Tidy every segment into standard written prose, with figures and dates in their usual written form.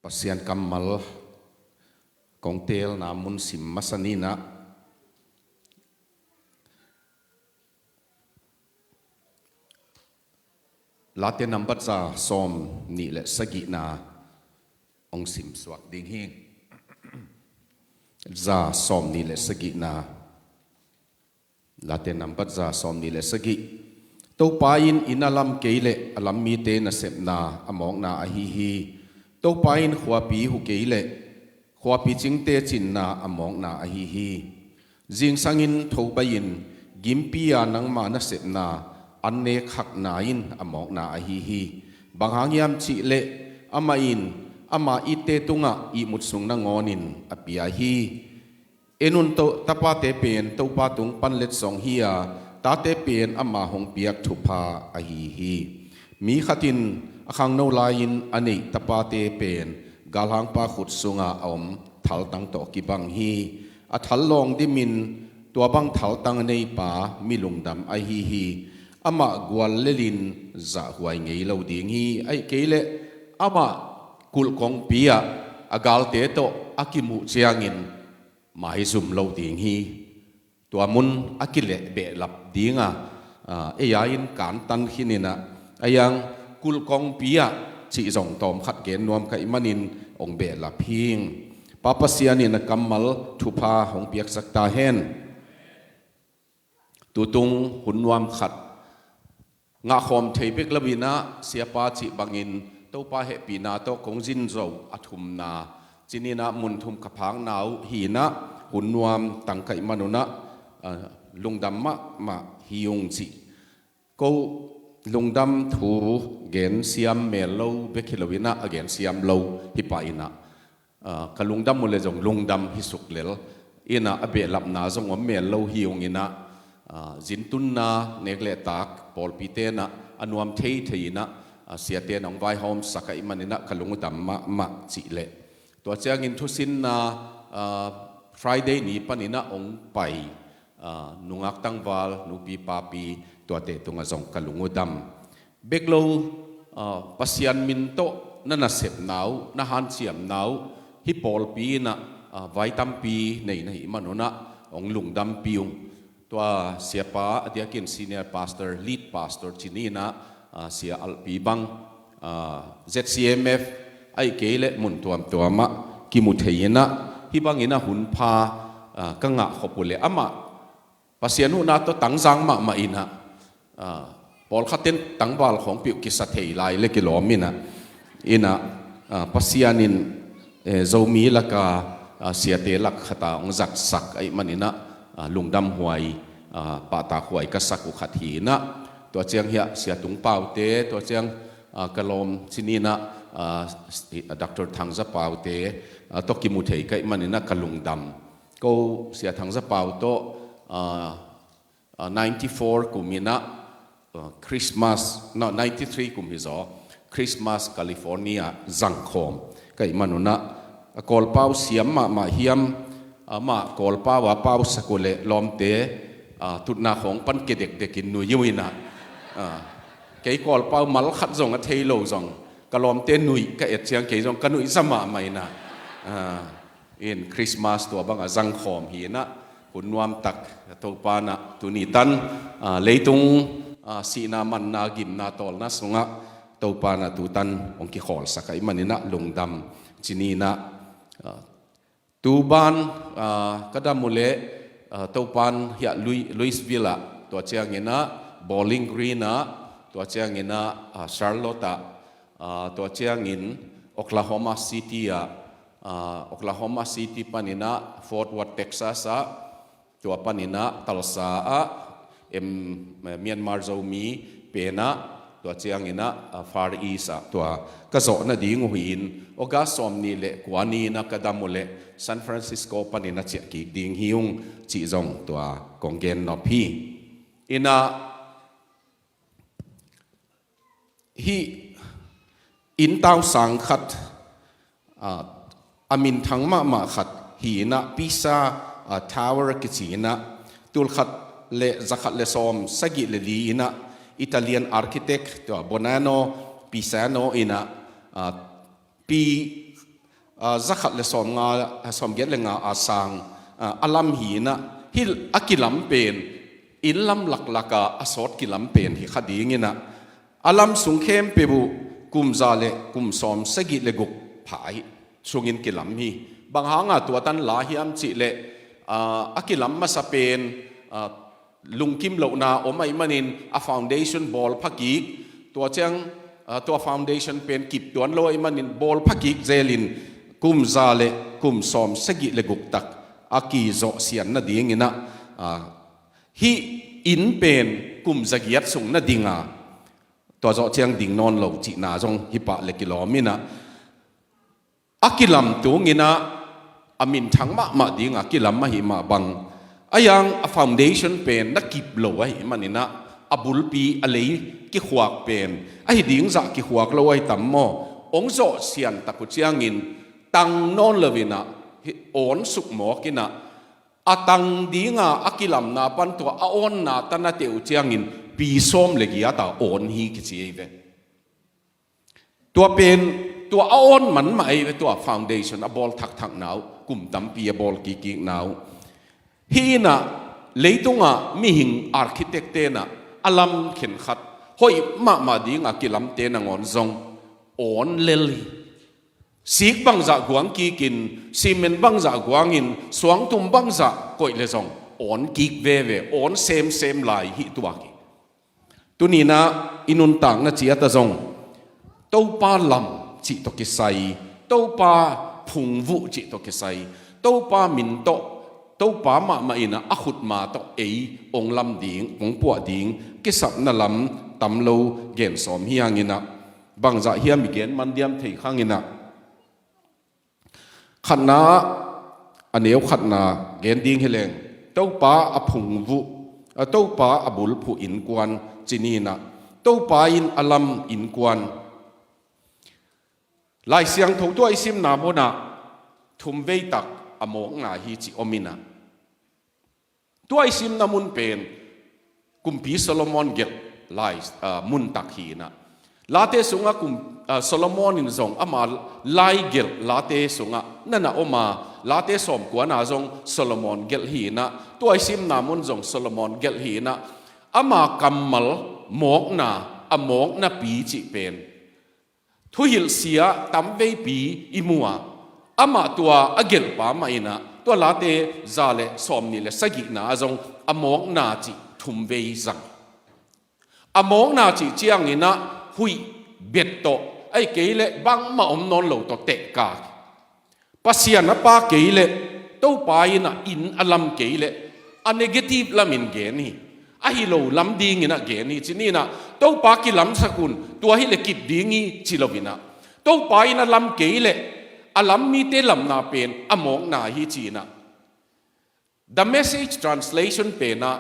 Pasian kamal kongtel namun sim masanina late number za som ni le sagi na ong sim swak ding hing za som ni le sagi na late number za som ni le sagi to pain inalam keile alam mi te na sep na among na ahihi to pain khwapi hu keile khwapi chingte chin na among na ahihi jing sangin thobayin gimpia nang ma na sep na anne khak nain amok na ahihi banghang chi le amain ama ite tunga I mutsung na ngonin apiahi enun to tapate pen to patung panlet song hiya tate pen ama hong piak thupa ahihi mi khatin akhang no lain ani tapate pen galhang pa khut sunga om thal tang to ki bang hi a thal long dimin tua bang thal tang nei pa milungdam ahihi ama gwal lelin za huai ngei lo ding hi ai keile ama kul kong pia agal te to akimu chiangin mai zum lo ding hi tua mun akile be lap dinga e yain kan tan hinina ayang kul kong pia chi zong tom khat gen nuam kai manin ong be lap hing papasianin kamal thupa hong piak sakta hen tutung hunwam khat nga khom theipek lawina siapa chi bangin topa he pina to kongjin zo athum na chinina mun thum kaphang nau hi na hunnuam tangkai manuna lungdam ma hiung chi ko lungdam thu gen siam melo bekilawina again siam lo hi pa ina kalungdam mule jong lungdam hi suklel ina abe lap na jong melo hiung ina zintun na negle tak pol pitena anuam theina siate nong vai hom sakai manina kalungu damma ma chile to changin thusin na Friday ni panina ong pai nungak tangwal nupi papi to te tunga jong kalungu dam beglo pasian minto nana sep nau na han chiam nau hi pol pi na vai tampi nei nei manona ong lungdam piung tua siapa adiakin senior pastor lead pastor chinina sia alpi bang ZCMF ai kele mun tuam tuama kimutheina hibangina hunpha kanga khopule ama pasianu na to tangjang ma ina pol khaten tangbal khong piu kisathei lai le kilomina ina pasianin zomi laka siate lak khata ong zak sak ai manina lungdam huai pata huai kasaku khathina to chiang hia sia tung paute to chiang kalom chinina Dr. Thangza paute to kimuthei kai manina kalungdam ko sia Thangza pauto 94 kumina Christmas no 93 kumizo Christmas California zangkhom kai manuna kol pau siam ma hiam ma kol pa wa pau sakule lomte tutna khong pan kedek dekin nu yuina ke kol pau mal khat zong a theilo zong kalom te nui ka et chiang ke zong kanui sama mai na in Christmas to bang azang khom hi na hunwam tak to pa na tuni tan leitung sina man na gim na tol na sunga to pa na tu tan ong ki khol sakai manina lungdam chinina tuban kadamule topan hia Louisville to chiangena Bowling Green to chiangena Charlotte to chiangin Oklahoma City Oklahoma City panina Fort Worth Texas to panina Tulsa Myanmar zomi pena to chiangena Far East to kazo na ding huin oga somni le kwani na kadamule San Francisco panina chi ki ding hiung chi zong to kongen no phi ina hi in taw sang khat amin thangma ma khat hi na pisa tower kichina tul khat le zakhat le som sagi le li ina Italian architect to Bonanno Pisano ina pi zakat le som nga som get le nga asang alam hi na hi akilam pen in lam lak laka asot kilam pen hi khading ina alam sung khem pebu kum za le kum som sagi le guk phai sungin kilam hi bang hanga tu tan la hiam chi le akilam ma sa pen lungkim lo na omai manin a foundation ball phaki tua chang tua foundation pen kip tuan loi manin ball phaki zelin kum za le kum som sagi le guk tak aki zo sian na ding ina hi in pen kum zagiat sung na dinga tua zo chang ding non lo chi na jong hi pa le kilomina akilam tu ngina amin thang ma ding akilam ma hi ma bang ayang a foundation pen na kip lo ai manina abul pi alei ki khuak pen ai ding za ki khuak lo ai tam mo ong zo sian taku chiangin tang non levina on suk mo kina atang dinga akilam na pan to a on na tana teu chiangin pi som legi ata on hi ki chi ve tua pen tua a on man mai ve tua foundation a bol thak thak nau kum tam pi a bol ki ki nau hi na leitunga mi hing architect na alam khen khat hoi ma dinga kilam te na ngon zong on leli sik bang za guang ki kin cement bang za guang in suang tum bang za koi le zong on kik ve on same lai hi tua ki tuni na inun tang na chia ta zong to pa lam chi to ki sai to pa phung vu chi to ki sai to pa min to to pa ma ina a khut ma to ei ong lam ding ong pu ding ki sap na lam tam lo gen som hiang ina bang za hiam mi gen man diam thei khang ina khana aneu khatna gen ding heleng to pa a phung vu to pa a bul phu in kwan chini na to pa in alam in kwan lai siang tho to isim na bona thum vei tak amok nga hi chi omina to isim na mun pen kumpi solomon gel lai mun tak hi na late sunga kum solomon in zong ama lai gel late sunga nana oma late som kwa na zong solomon gel hi na to isim na mun zong solomon gel hi na ama kamal mok na amok na pi chi pen thu hil sia tam vei pi imua ama tua agel pa ma ina tua late zale som ni le sagi na zong amok na chi thum vei zang amok na chi chiang ina hui betto ai keile bang ma om non lo to te ka pasian na pa keile to pa ina in alam keile a negative lamin ge ni a hi lo lam ding ina ge ni chini na to pa ki lam sakun tua hi le kip dingi chilovina to pa ina lam keile alam mi te lam na pen amok na hi china the message translation pe na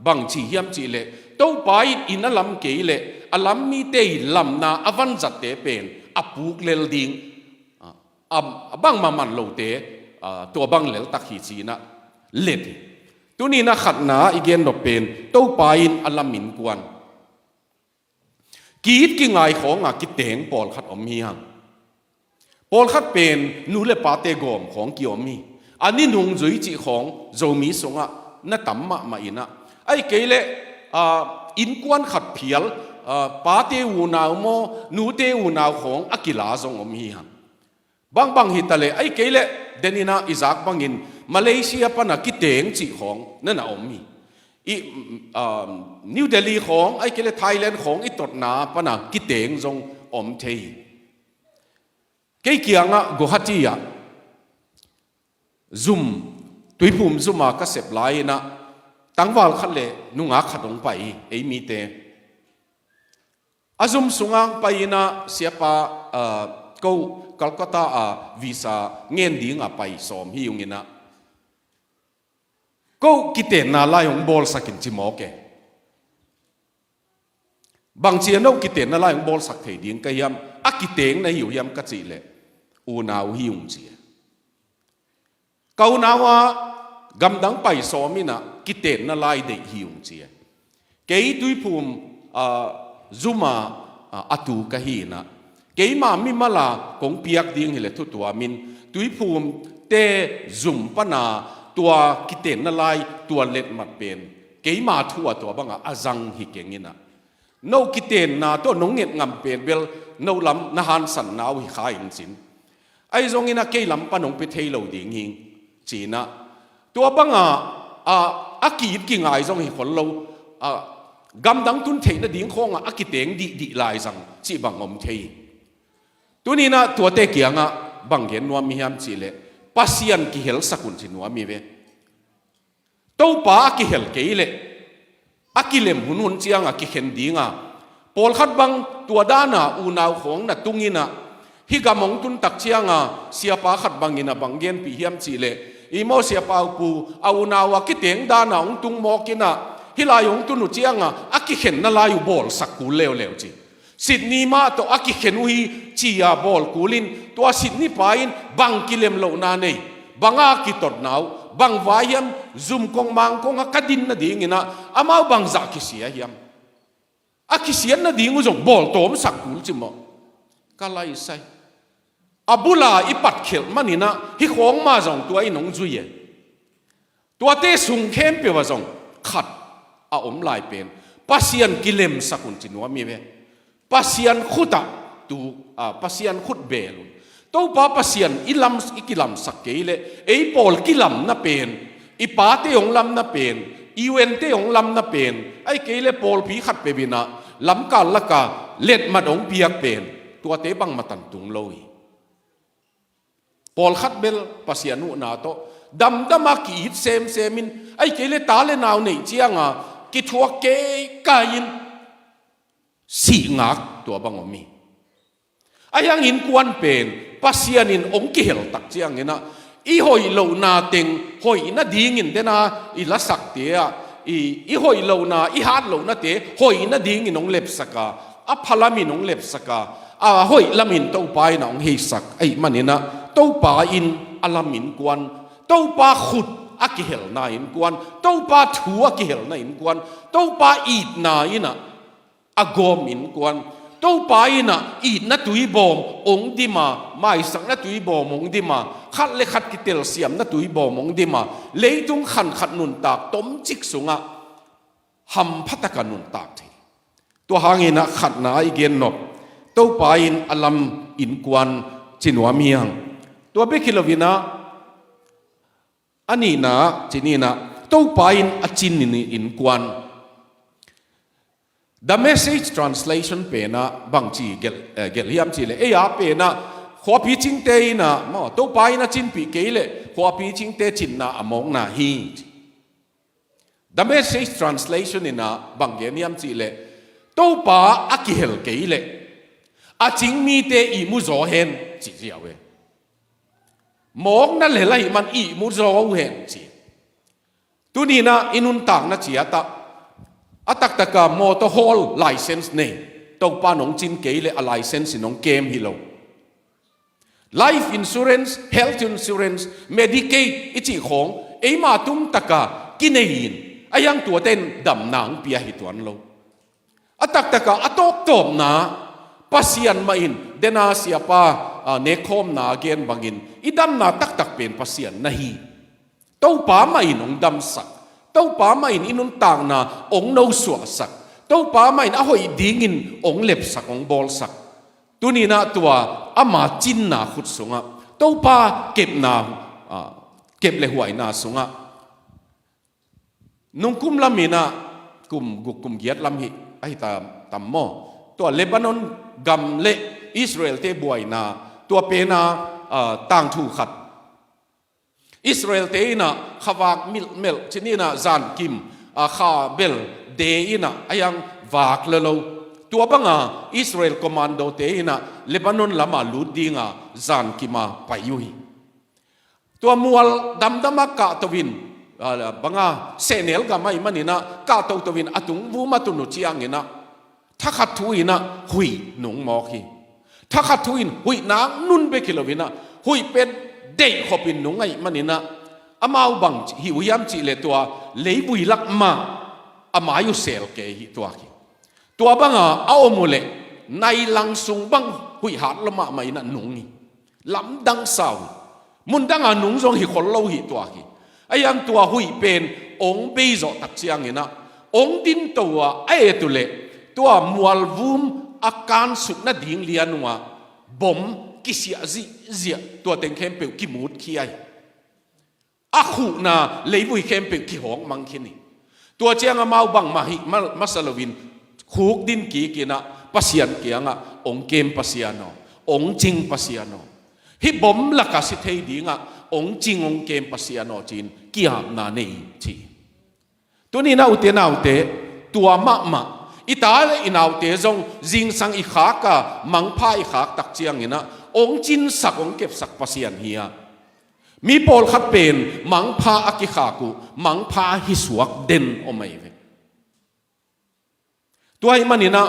bang chi hiam chi le to pa in alam keile alam mi te lam na avan zat te pen apuk lel ding bang ma man lo te to bang lel tak hi china let tuni na khat na igen no pen to pa in alam min kwan kit ki ngai khong a ki teng pol khat om hi hang pol khat pen nu le pa te gom khong ki om mi ani nung zui chi khong zo mi songa na tam ma ina ai keile in kwan khat phial pa te u naw mo nu te u naw khong akila zong om hi hang bang hi tale ai keile denina izak bangin Malaysia pana ki teng chi khong na na om mi New Delhi khong ai kele Thailand khong i tot na pana ki teng zong om thei ke kianga Guwahati ya zoom tuipum zuma ka sep lai na tangwal khalle nunga khatong pai ei mi te azum sungang pai na siapa ko Kolkata visa ngen ding a pai som hi ungina ko kite na lai ong bol sakin chimoke bang chiano kite na lai ong bol sak thei ding kayam akiteng na hiu yam ka chi le u naw hi ung chi kau nawa gamdang pai somina kite na lai de hi ung chi kei tui phum zuma atu ka hi na kei ma mi mala kong piak ding hele thu tua min ตุยภูมิเตจุ่มปนาตัวกิเตนนั่นไลตัวเล็ดมัดเป็นเกี่ยมาทั่วตัวบังอาจังฮิเก่งินะโนกิเตนนาตัวนงเงียงำเป็นเบลโนลำนาฮันสันนาวฮิขายอินสินไอ้ตรงนี้นะเกี่ยลำปนงไปเทโลดิ่งหิงจีนะตัวบังอากีดกิ่งไอ้ตรงนี้คนเรากำดังตุนเทนดิ่งคงอากิเตงดีลายจังจีบังอมเทตัวนี้นะตัวเตเกียงบังเห็นว่ามียามจีเลปัสยันกิเฮลสักุนจินว่ามีเวตัวป้ากิเฮลเกยเลอากิเลมหุนเจียงกิเห็นดีงปอลขัดบังตัวด้านะอูนาวของนัดตุงินะฮิกามงตุนตักเจียงเสียป้าขัดบังกินะบังเย็นปียามจีเลอีโมเสียป้าปูอูนาวกิเตงด้านะองตุงโมกินะฮิลายองตุนุเจียงอากิเห็นนั่นลาอยู่บอลสักกูเลวเลวจีสิดนี้มาตัวอากิเห็นอุยจียาบอลกูลินตัวสิดนี้ไปบังกิเลมโลนาเนบังอากิตดนาวบังวายัมซุมกงมังกงกัดินนาดีงินะอามาบังจากกิเสียยัมอากิเสียนาดีงุจงบอลโตมสักกูจิมอกาไลไซอาบุลาอิปัดเขลมันนี่นะฮิของมาจงตัวไอ้หนงจุยตัวเตสุงเข้มเปียวจงขัดอาอมลายเป็นปัสยันกิเลมสักุนจินวามีเวปัสยันขุดตูปัสยันขุดเบลุตัวป้าปัสยันอิลัมอิกิลัมสักเกยเลไอ้ปอลกิลัมน่ะเป็นอีป้าเตยองลัมน่ะเป็นอีเวนเตยองลัมน่ะเป็นไอ้เกยเลปอลพีขัดเปบินะลัมกาลละกาเล็ดมาดองเปียกเป็นตัวเตบังมาตันตุงลอยปอลขัดเบลปัสยันุนาโตดำดำมากีดเซมินไอ้เกยเลตาเลนาวในเจียงกิทัวเกยกายินสีงักตัวบังอมีไอ้ยังอินกวนเป็นปัสยานินองกิเฮลตักเจียงเงินะอีหอยโลนาเต็งหอยน่ะดีงินเดนะอีละสักเตียอีหอยโลนาอีฮาร์โลนาเตหอยน่ะดีงินองเล็บสักอะพลามินองเล็บสักหอยละมินเต้าปายนะองเฮสักไอ้มันนี่นะเต้าปาอินอลามินกวนเต้าปาขุดอากิเฮลนาอินกวนเต้าปาถัวกิเฮลนาอินกวนเต้าปาอีดนาอินะอากอมินกวนตัวไปน่ะอีนัตุยบอมองดิมาไม่สังนัตุยบอมองดิมาขัดเล็กขัดกิเตลเสียมนัตุยบอมองดิมาเลยตุงขัดนุนตากต้มจิกสุงะหำพัตกันนุนตากทีตัวหางอินะขัดนาอีเกนนบตัวไปอลัมอินกวนจินวามียงตัวเบคิลวินะอันนี้นะจินีนะตัวไปอจินอินกวน The Message Translation เป็นนะบางทีเกลเฮียมจีเลยเป็นนะขวบพีจิงเตยนะมอตัวไปนะจินปีเกลขวบพีจิงเตจินนะอมองนะฮี The Message Translation นี่นะบางเกลเฮียมจีเลยตัวป้าอักเฮลเกลอาจิงมีเตอีมุโซเฮนจีเจียวเวมองนั่นเลยไรมันอีมุโซเฮนจีตัวนี้นะอินุนต่างนะจีตาอัตตะกามอเตอร์ฮอลไลเซนส์เนี่ยตัวป้าหนองจินเกยเลยไลเซนส์หนองเกมฮิโล Life Insurance Health Insurance Medicaid อีจีของไอ้มาตุ้มตะกากินเองไอ้ยังตัวเต้นดำนางเปียหิตวันโลอัตตะกาอัตกตบนาปัสยันมาอินเดนาเสียป้าเนคอมนาเกนบังอินอีดำนาตักเป็นปัสยันนะฮีตัวป้ามาอินองดำสักตัวป้าไม่อินุนต่างนะองโนสวสักตัวป้าไม่นะหอยดิ้งินองเล็บสักองบอลสักตัวนี้นะตัวอามาจินนาขุดสุงะตัวป้าเก็บนาเก็บเลยหวยนาสุงะนุ่งกุมลามีนะกุมเกียรติลำหิไอ้ตามหม้อตัวเลบานอนกำเละอิสราเอลเตบวยนาตัวเปนาต่างถูกขัดอิสราเอลเตยนะขวากมิลชนีนะจานกิมข้าเบลเดยนะอายังวากเลโลตัวบังอิสราเอลคอมมานโดเตยนะเลบานอนละมาลูดดิงจานกิมาไปยุยตัวมัวดำมากาตวินบังเซเนลก็ไม่มันนี่นะกาตวินอตุงวูมาตุนุจียงนะถ้าขัดทุยนะหุยหนุ่งมอกีถ้าขัดทุยหุยนางนุ่นเบกิโลวินะหุยเป็นเด็กขบินนุ่งไงมันนี่นะอามาบังหิวยามจีเลตัวเลยบุยลักมาอามาอยู่เซลเกยตัวบังเอาโมเลในลังสุงบังหุยหาดละมาไม่นะนุ่งนี่ลำดังสาว มุนดังนุ่งจงหิคนเล่าหิตัวหิไอ้ยังตัวหุยเป็นองค์เบยจตักเชียงเห็นะองค์ดินตัวไอ้ตุเล่ตัวมัววุมอาการสุดน่าดิ่งเลียนว่าบ่มกิเสียจีตัวเต็งเข้มเปิวกิมูดขี้ไออาขุน่ะเลยบุยเข้มเปิวกิหงมังคินี่ตัวเจียงมาบังมาหิมาสลวินคูกดินกีกินะปัสยันเกียงอ่ะองค์เกมปัสยานองค์จริงปัสยานฮิบ่มลักสิเทดีงอ่ะองค์จริงองค์เกมปัสยานจีนกี่หามนาเนยทีตัวนี้น่าอุเตตัวมะอีตาเลยอินเอาเตจงจิงสังอีขากะมังพาอีขากตักเจียงนี่นะองค์จินสักองค์เก็บสักปัสยันเฮียมีโพลขัดเป็นมังพาอักิขากุมังพาฮิสวกเด่นอไม่เวตัวไอ้มันนี่นะ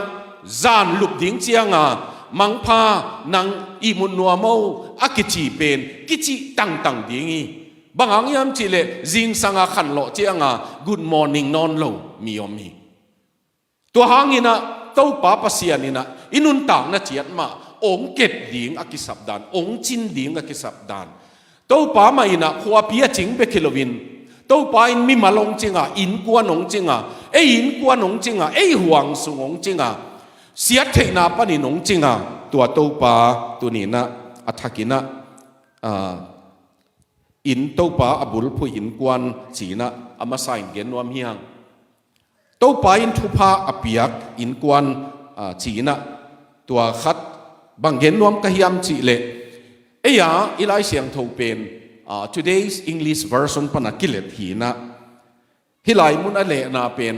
จานลุบดิ้งเจียงอ่ะมังพานังอีมุนนัวเมาอักิจีเป็นกิจิตั้งดิ้งอีบางอย่างยามจิเลจิงสังอาขันโลเจียงอ่ะ Good morning นอนโลมีอมีตัวหางนี่นะเต้าป้าปัสยานี่นะอินุนต่างนะเจียดมาองค์เก็บดิ้งอักิสับดานองค์จินดิ้งอักิสับดานเต้าป้ามาอินะขวาพิยจิงเบคิโลวินเต้าป้าอินมีมาลงจิงอ่ะอินกวนงจิงอ่ะอินกวนงจิงอ่ะห่วงสุงงจิงอ่ะเสียเทนาปนินงจิงอ่ะตัวเต้าป้าตัวนี้นะอัฐกินะอินเต้าป้าอบุลผู้อินกวนจีนะอามาใส่เกณฑ์นวมเฮียงเต้าป้าอินทุพาอเปียกอินกวนจีนะตัวขัดบางเกณฑ์นวมกะฮิยมจีเลอีไลเสียงทูเป็น today's English version ปนักกิเลตหีนะฮิไลมุนอะไรน่าเป็น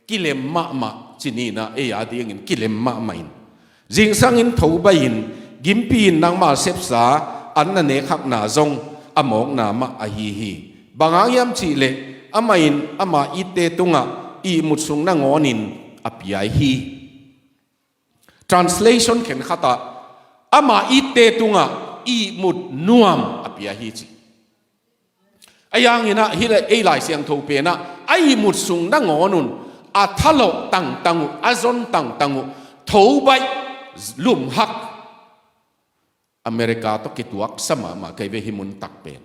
กิเลมมะจีนี่นะดีงินกิเลมมะไม่จิงสังอินทูบอินกิมปีนนางมาเซฟสาอันนั้นเนขักนาจงอมองนามะอฮีบางอย่างยามจีเลอามาอินอามาอีเตตุงะอีมุดสุงนางอนินอภิยฮี translation เขียนขัตอามาอีเตตุงะอีมุดนวมอภิยฮีจีไอ้ยังนี่นะฮิเลไลเสียงทูเปนะไอ้มุดสุงนางอนุนอัทโลตังอาจนตังทูใบลุ่มหักอเมริกาต้องกิดวักสมาเกยเวหิมุนตักเป็น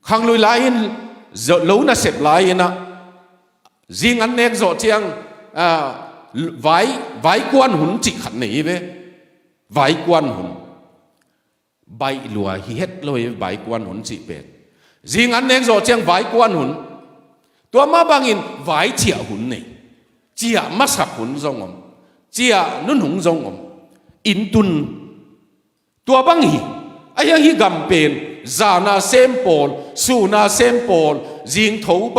ขังลุยลายน์ลูน่าเสพลายน์นะจิงอันเนกโจเจียงไว้กวนหุ่นจิขันนี่เว้ไว้กวนหุ่นใบลัวฮิเฮ็ดเลยไว้กวนหุ่นจิเป็นจิงอันเนกโจเจียงไว้กวนหุ่นตัวมาบางอินไว้เจียหุ่นนี่เจียมาสักหุ่นจงอมเจียนุ่นหุ่นจงอมอินตุนตัวบังฮีไอ้ยังฮีกำเป็นจานาเซมโพลสูนาเซมโพลจิงทูใบ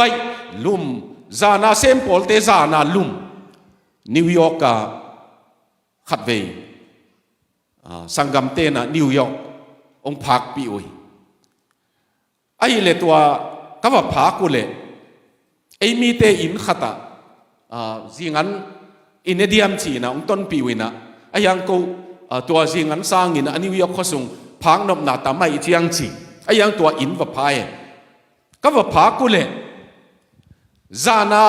ลุมจานาเซมโพลเตจานาลุมนิวยอร์กขัดเวสังกัมเตนะนิวยอร์กองพักปีอุยไอ้เลตัวก็ว่าพักกูเลยไอ้มีเตอินขัดจิงันอินเดียมจีนะองต้นปีอุยนะไอ้ยังกูตัวจิงันสร้างอินอันนิวยอร์กเขาส่งพังนบนาตาไม่เที่ยงจีไอ้ยังตัวอินว่าพายก็ว่าพักกูเลยจานา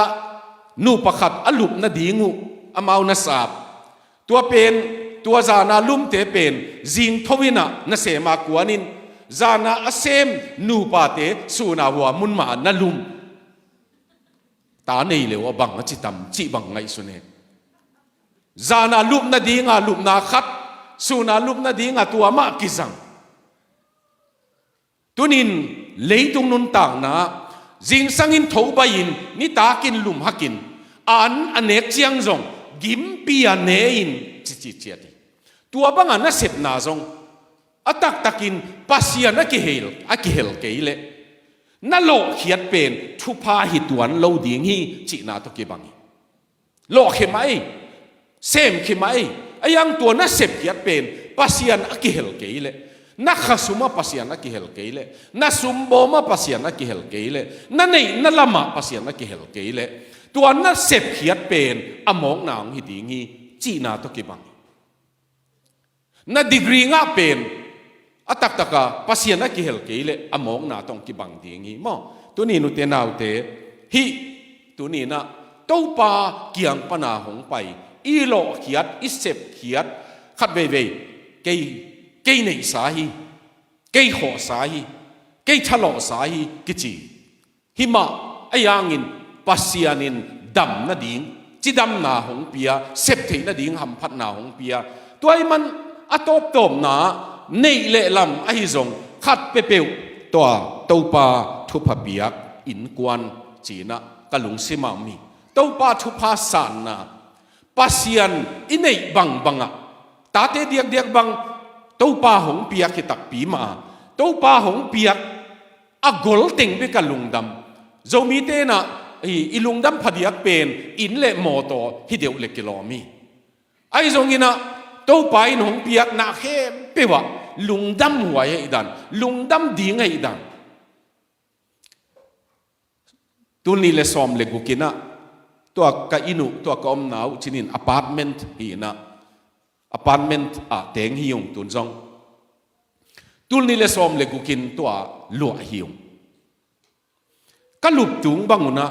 นูประคัดอลุบนาดีงูอมาวนาสาบตัวเป็นตัวจานาลุ่มเตเป็นจิงทวินะนาเสมากวนินจานาอเซมนูปาเตสูนาวัวมุนมานาลุมตาเนยเลวบังจิตำจิบังไงสุเนจานาลุมนาดีงาลุมนาขัดสูนาลุมนาดีงาตัวมากิจังตุนินเลยตุงนุนต่างนะจิงสังอินทูบยินนี่ตากินลุมฮักินอันเนกเจียงจงกิมปีอันเนยินจิเจียดีตัวบังอันน่ะเสพนาจงอัตักินปัสยานักเฮลเกยเลนั่นโลเขียดเป็นทุพาหิตวันโลดิ่งฮีจีนาตุกิบังโลเขมัยเซมเขมัยไอ้ยังตัวน่ะเสพเขียดเป็นปัสยานักเฮลเกยเลนักขสุมาปัสยานักเฮลเกยเลนักสุมโบมาปัสยานักเฮลเกยเลนั่นนี่นั่นละมาปัสยานักเฮลเกยเลตัวน่ะเสพเขียดเป็นอมองนางหิดิ่งฮีจีนาตุกิบังนั่นดีกรีง่าเป็นตักปัสยานักเฮลเกยเลอมองนาต้องกิบังดิ่งฮีมอตัวนี้นุเตนาวเตฮิตัวนี้นะเต้าปาเกียงปนาหงไปอีโลเขียดอีเสพเขียดขัดเว่ยเกยในสาฮี cái họ sai cái thà lọ sai cái gì hi mà ai yang in pasian in đầm na điên chỉ đầm na hong pia xếp thế na điên hầm phát na hong pia tôi man atop tom na nei lệ làm ai zong khát pe peu toa tàu pa thu pa piak in quan chỉ na kalung sima mi tàu pa thu pa san na pasian inei bang banga tate diak diak bang tàu pa hong piak ki tak pi ma tàu pa hong piak a gol teng be kalung dam zomi te na ilung dam phadiak pen in le mo to hi deu le kilomi ai zong ina tàu pa in hong piak na khem pe wa lung dam huai ai dan lung dam ding ai dan tu ni le som le gukinaตัวกอินุตัวกอมหนาวชินินอพาร์ตเมนต์ฮีนะอพาร์ตเมนต์เต็งฮิยงตุนซองตุลนี่เลสอมเลกุกินตัวหลวฮิยงก็ลุบจุงบังอุนะ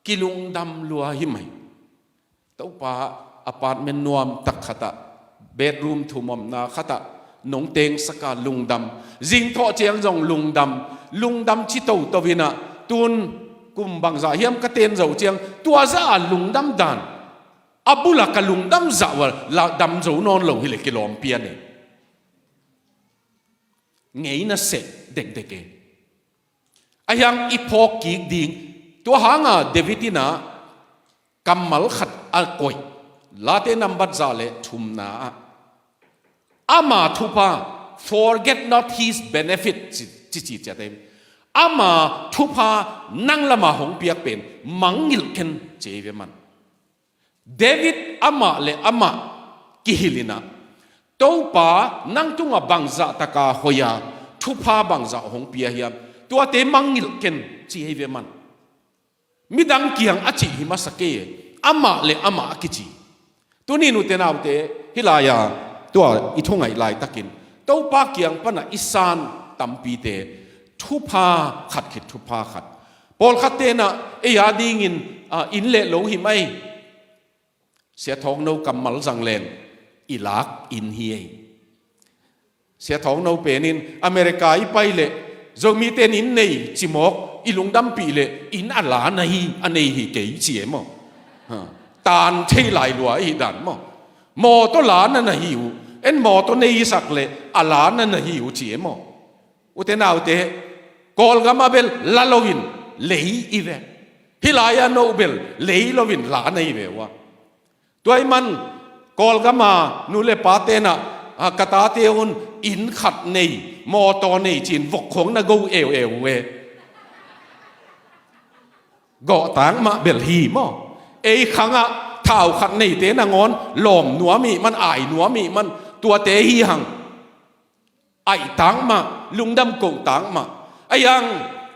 กิลุงดำลัวหิมไหมตัวป้าอพาร์ตเมนต์นวมตักขตะเบดรูมทุ่มนาขตะนงเตงสกาลุงดำจิงทอเจียงจงลุงดำชิโตตัววินะตุนกุมบังซาเฮียมกเตนเจ้าเจียงตัวซาลุงดำดันอับุลักลุงดำจ้าวละดำเจ้านอนเหลวฮิเลกิโลมเปียนเนี่ยไงน่ะเสเด็กเด็กไอ้ยังอีพอกีกดิ่งตัวหางเดวิดินะกำมัลขัดอัลกอยลาเตนัมบัดซาเลทุมนาอามาทุพา forget not his benefit จิจะเต็มอามาทุพานั่งละมาหงเปียกเป็นมังงิลเคนเจเวมันเดวิดอามาเลอามากิฮิลินะตัวป้านั่งตุงบังซาตะกาฮอยาทุพาบังซาหงเปียเฮียมตัวเตมังงิลเคนเจเวมันมิดังเกียงอจิหิมาสเกอามาเลอามากิจิตัวนี้นุเตนาวเตฮิลายาตัวอิทงไงลายตะกินตัวป้าเกียงปนะอิสานตัมปีเตทุพาขัดขิดทุพาขัดปอลขัดเตนะเอียดีงินอินเล่โลหิไม่เสียท้องโนกำมัลสังเลนอิลักอินเฮียเสียท้องโนเปนินอเมริกาอีไปเล่โจมีเตนินในจิมอกอิลุงดัมปีเล่อินอัลลาในอันในฮิเกยเจียมตานเทไหลหลัวอีดันมอตัวหลานนั่นหิวเอ็นมอตัวในสักเล่อัลลานั่นหิวเจียมอุเทนาวเตกอลกามาเบลลาโลวินเลยอีเวฮิลายาโนเบลเลยโลวินลาในเววะตัวไอ้มันกอลกามานูเลปาเตนะกตาเตอุนอินขัดในมอตอในจีนวกของนะกูเอวเวก่อต่างมาเบลฮีมอไอ้ขังอะเท้าขัดในเตนะงอนหลอมหนัวมีมันอายหนัวมีมันตัวเตฮีหังไอ้ต่างมาลุงดำกูต่างมาไอ้ยัง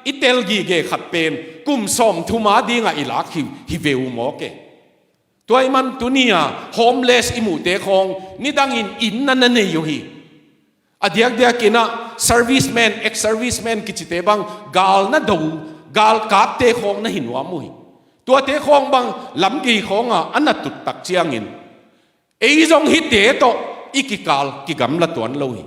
อิเตลกีเกขัดเป็นกุมสอมทุมาดีงอิลักฮิเววหมอเกตัวไอ้มันตัวนี้โฮมเลสอิมูเตคองนี่ดังอินนั่นนี่อยู่ฮีอดียกกินะ serviceman ex serviceman กิจเตบังกาลน่ะดูกาลกาบเตคองน่ะหินวามุยตัวเตคองบังลำกีของอันน่ะตุดตักเชียงอินไอ้จงฮิตเตโตอีกิกาลกิกำละตัวนั้นเลย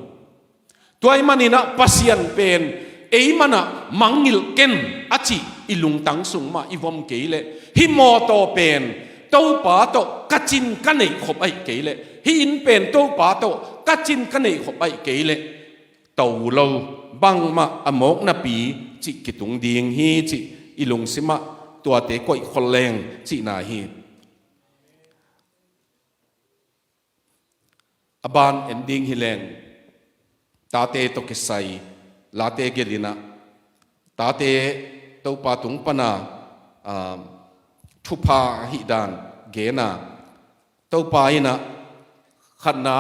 ตัวไอ้มันนี่นะปัสยันเป็นไอ้มันนะมังงิลเกนอาจิอิลุงตังสุงมาอีวอมเกยเลฮิโมโตเป็นตัวป้าโตกัจินกันในขบไอ้เกยเลฮิอินเป็นตัวป้าโตกัจินกันในขบไอ้เกยเลตัวเราบังมาอโมกนาปีจิกิตุงดีงฮีจิอิลุงสิมาตัวเตก้อยคนแรงจินาฮีอบานเอนดิ้งฮิแรงตาเตตกิสัยลาเตเกลินะตาเตตัวปาตุงปนาทุพาหิดานเกนาตัวปายนะขณะ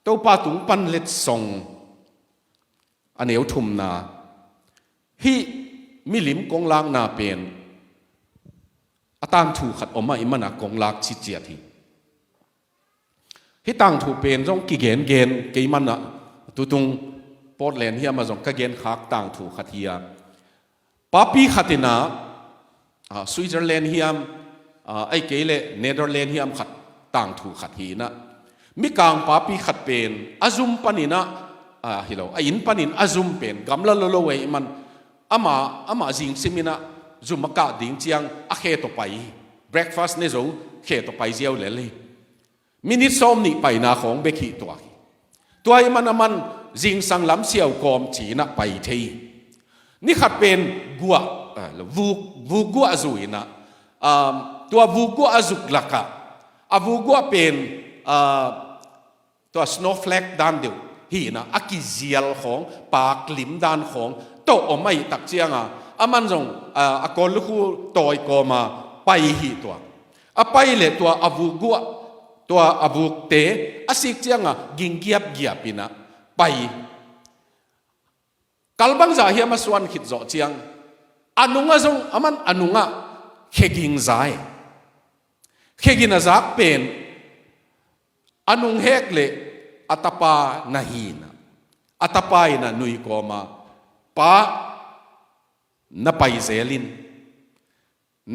ตัวปาตุงปันเล็ดส่งอันเหนียวทุมนาฮิมิลิมกงลางนาเป็นอาตามถูกขัดออกมาอิมันกงลากชิดเจียทีฮิตังถูกเป็นต้องกิเกนเกนเกมันนะตุตุงปอดแลนเฮียมาจงกะเกนคักต่างถูกขัดเฮียป้าปีขัดนาสวิตเซอร์แลนด์เฮียมไอ้เกลเนเธอร์แลนด์เฮียมขัดต่างถูกขัดฮีนะมิกางป้าปีขัดเป็นอาซุมปานินะ ฮิโลอินปันินอาซุมเป็นกำลังโลเวมันอามาจิงซิมินะซุมกะดิ่งเจียงอาเคตไป breakfast เนี่ยจูเคตไปเจียวเลยมินิซอมนี่ไปนาของเบคีตัวมันจิงสังลำเสียวกอมจีนะไปที่นี่ขัดเป็นกัววูกัวจุยนะตัววูกัวจุกลักะวูกัวเป็นตัว snowflake ด้านเดียวฮีนะอากิเซียลของปากลิมด้านของโตอไม่ตักเจียงมันจงกอลคูต่อยกอมาไปฮีตัวไปเลยตัววูกัวตัววูเตสิกเจียงกิงเกียบปินะไปกัลบังจ่าเฮียมาส่วนขิดจ่อเจียงอนุงะจงมันอนุงะเคกิงใจเคกินจักเป็นอนุงเฮกเลอัตปานาฮีนะอัตปายนะนุยโกมาปานาไปเซลิน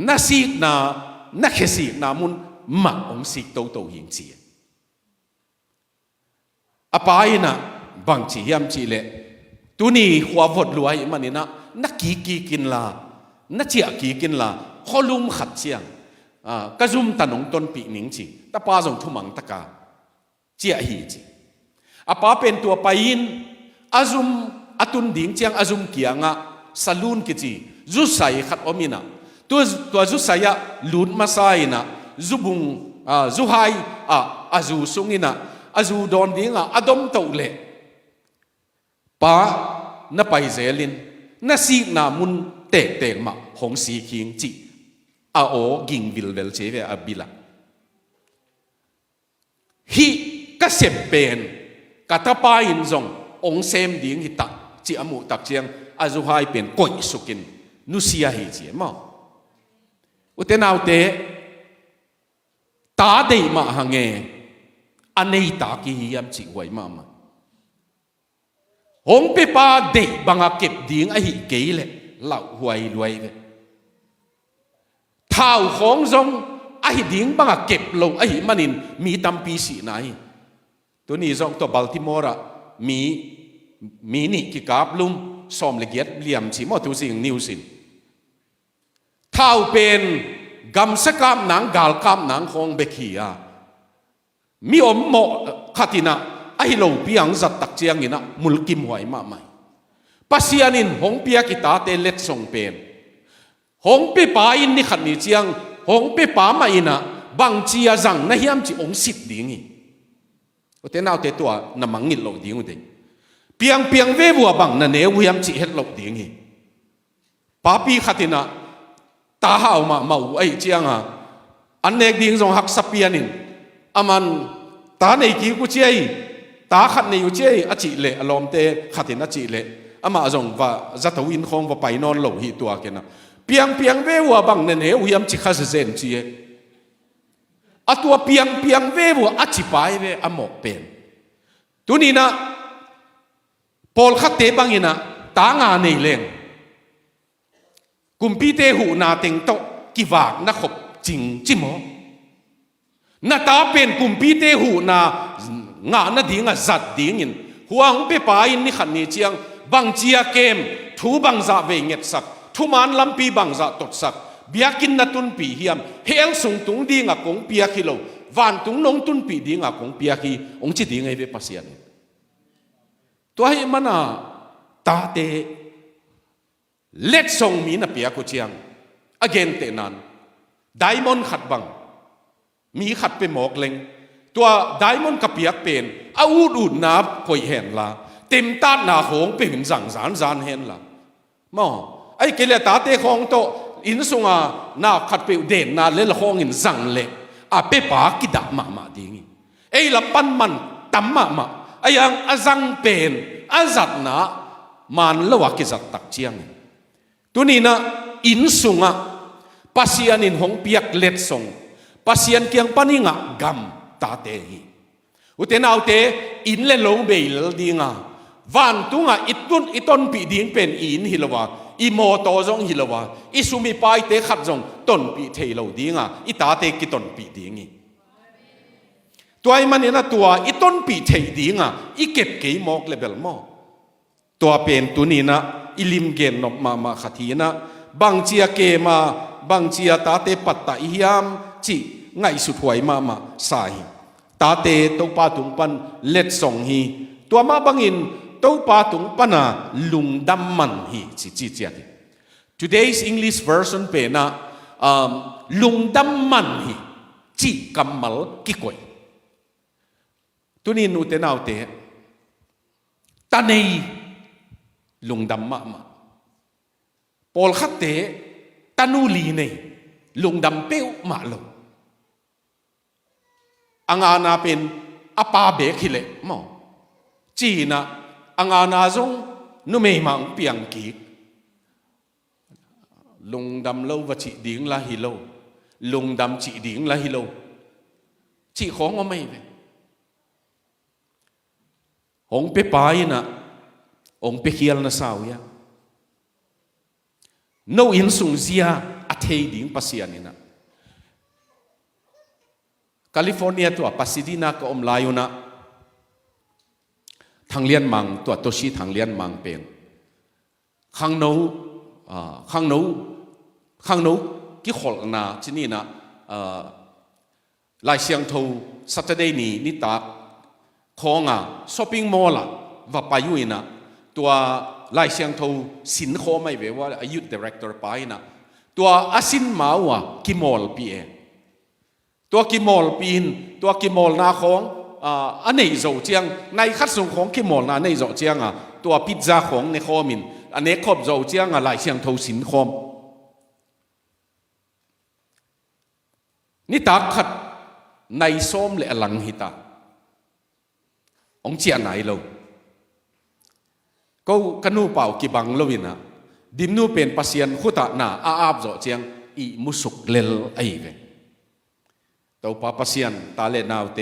นาสิกนาเคสิกนามุนมาองสิกโตหิงจีอปายนะบางจียามจีเลตัวนี้หัววดรวยมันนี่นะนักกีกินลานักเจียกีกินลาขลุมขัดเชียงกระซุมตันงต้นปีหนิงจีตาป้าส่งทุ่มังตะกาเจียฮีจีอาป้าเป็นตัวไปยินอาซุมอตุนดิ่งเจียงอาซุมเกียงสลูนกิจีจุใส่ขัดอมินะตัวจุใส่ลุนมาใส่นะจุบุงจุไฮอาจุสุงินะอาจุโดนดิ่งอดมโตเล่ป้านาไปเซลินนาซีนามุนเตะมาหงสีคิงจีโอกิงวิลเวลเจเวอบิละฮีก็เสพเป็นกัตปาอินจงองเซมดิ่งฮิตักจีอมุตักเจียงอาจุไฮเป็นก่อยสุกินนุเซียฮีเจียมาอุเทนเอาเตตาเดมาหังเงอันนี้ตากียามจีไว้มาหงเปปาเดบังอาเก็บดิ่งไอหิเกยเลยเหล่าหวยรวยเลยท้าวของทรงไอดิ่งบังอาเก็บลงไอหิมันินมีตำปีสีไหนตัวนี้ทรงตัวบัลติมอร์มีนี่กิกาบลุมสอมเลเกียดเหลี่ยมสีมอตัวสิ่งนิวสินท้าวเป็นกำสกามหนังกาลกามหนังของเบคียมีอมโมขัดินะไอ้เราเปียงจัดตักเจียงนี่นะมุลกิมหวยมาไม่ปัสยานินหงเปียกิตาเตเล็ดส่งเป็นหงเปปาอินนี่ขัดนี่เจียงหงเปปามาอินะบางเจียจังนะเฮียมจีองสิบดิ่งโอเทน่าเตตัวน้ำมังงิดเราดิ่งอุเปียงเวบัวบังนั่นเอวเฮียมจีเฮ็ดเราดิ่งป้าปีขัดนะตาหาวมาไอ้เจียงอันเนกดิ่งส่งหักสเปียนินมันตาในกีกุเจียตาขัดในอยู่เจียอจิเละอารมณ์เตขัดในอจิเละมาส่งว่าจัตวินคงว่าไปนอนหลงหีตัวกันนะเปียงเววัวบังเนเนวเฮียมจิขัดเซนเจียตัวเปียงเววัวอจิไปเวอหมกเป็นตัวนี้นะพอลขัดเตบังยินะตางานในเลงกุมพีเตหูนาเต็งโตกิวากนักขบจริงจิโมนาตาเป็นกุมพีเตหูนางานดิ่งจัดดิ่งอินหัวหงเปปาอินนี่ขันนี่เจียงบังเจียเกมทูบังจะเวงเงสักทุมันลำปีบังจะตดสักเบียกินนัตุนปีเฮียมเฮลส่งตุงดิ่งกงเปียกิโลวันตุงนงตุนปีดิ่งกงเปียกีองจิดิ่งไอเวปัสยานตัวให้มันตาเตเล็ดส่งมีนเปียกุเจียงอเกนเตนันไดมอนขัดบังมีขัดเป็นหมอกเล็งตัวไดมอนกับเปียกเป็นอาวุธอุดนับคอยเห็นละเต็มตาหนาหงเป็นสั่งสารเห็นละมอไอ้เกลียตาเตของโตอินสุงนาขัดเป็นเด่นนาเล่ละของอินสั่งเล็กเปปากิดามาดีงี้ไอ้ละปันมันตั้มมาไอ้ยังจังเป็นจัดนะมันละวะกิจัดตักเจียงตัวนี้นะอินสุงปัสยานินหงเปียกเล็ดส่งปัสยันเกียงปนิงะกำตาเตหีอุเทนเอาเตอินเลลงเบลดีงาวันตุงอิต้นปีดิ่งเป็นอินฮิลวาอิโมโตจงฮิลวาอิสุมีไปเตขัดจงต้นปีเทโลดีงาอิตาเตกิต้นปีดิ่ง ตัวมันเนี่ยนะตัวอีต้นปีเทดีงะอีเก็บเกยมอกเลเบลมอตัวเป็นตัวนี้นะอิลิมเกนนบมาขัดทีนะบางเจียเกมาบางเจียตาเตปัตตาอิยามจีไงสุดหวยมาสายตาเตตัวปาตุงปันเล็ดส่งฮีตัวมาบังอินตัวปาตุงปันนะลุงดำมันฮีจีเจียดี Today's English version เป็นนะลุงดำมันฮีจีกัมมัลกิกวยตัวนี้นูเตนเอาเตะตาเนยลุงดำมาปอลขัดเตะตานูลีเนยลุงดำเปี้ยวมาลงอังอานาเป็นอาปาเบกิเลมอจีน่ะอังอานาจงนุเมมังเปียงกีลุงดำเล่าว่าจีดิ่งละฮิโลลุงดำจีดิ่งละฮิโลจีของก็ไม่เป็นองเปปายนะองเปเขียลนะสาวยาโนอินสุงเซียอัฐยดิ่งปัสยานินะแคลิฟอร์เนียตัวปัสดีนาก็อมลายุนะทางเลียนมังตัวโตชีทางเลียนมังเป็นข้างโน้กี่ขอลนะที่นี่นะลายเสียงทูสัตย์เดนีนิตาของช้อปปิ้งมอลล์ว่าไปอยู่นะตัวลายเสียงทูสินโคไม่เว้ว่าอายุดีเรคเตอร์ไปนะตัวอาสินมาว่ากิมอลปีเอตัวกิมอลปีนตัวกิมอลนาของอันนี้โจเจียงในคัดส่งของกิมอลนาในโจเจียงตัวพิซซ่าของในคอมินอันนี้ครบโจเจียงลายเสียงทูสินโคมนี่ตาขัดในส้มและหลังหิตาองเจียไหนเราก็กันนูเป่ากีบังเลวินะดิมนูเป็นปัสยันขุตาหนาอาบโจเจียงอีมุสุกเลลไอเวตัวป้าปัสยันตาเลนาวเต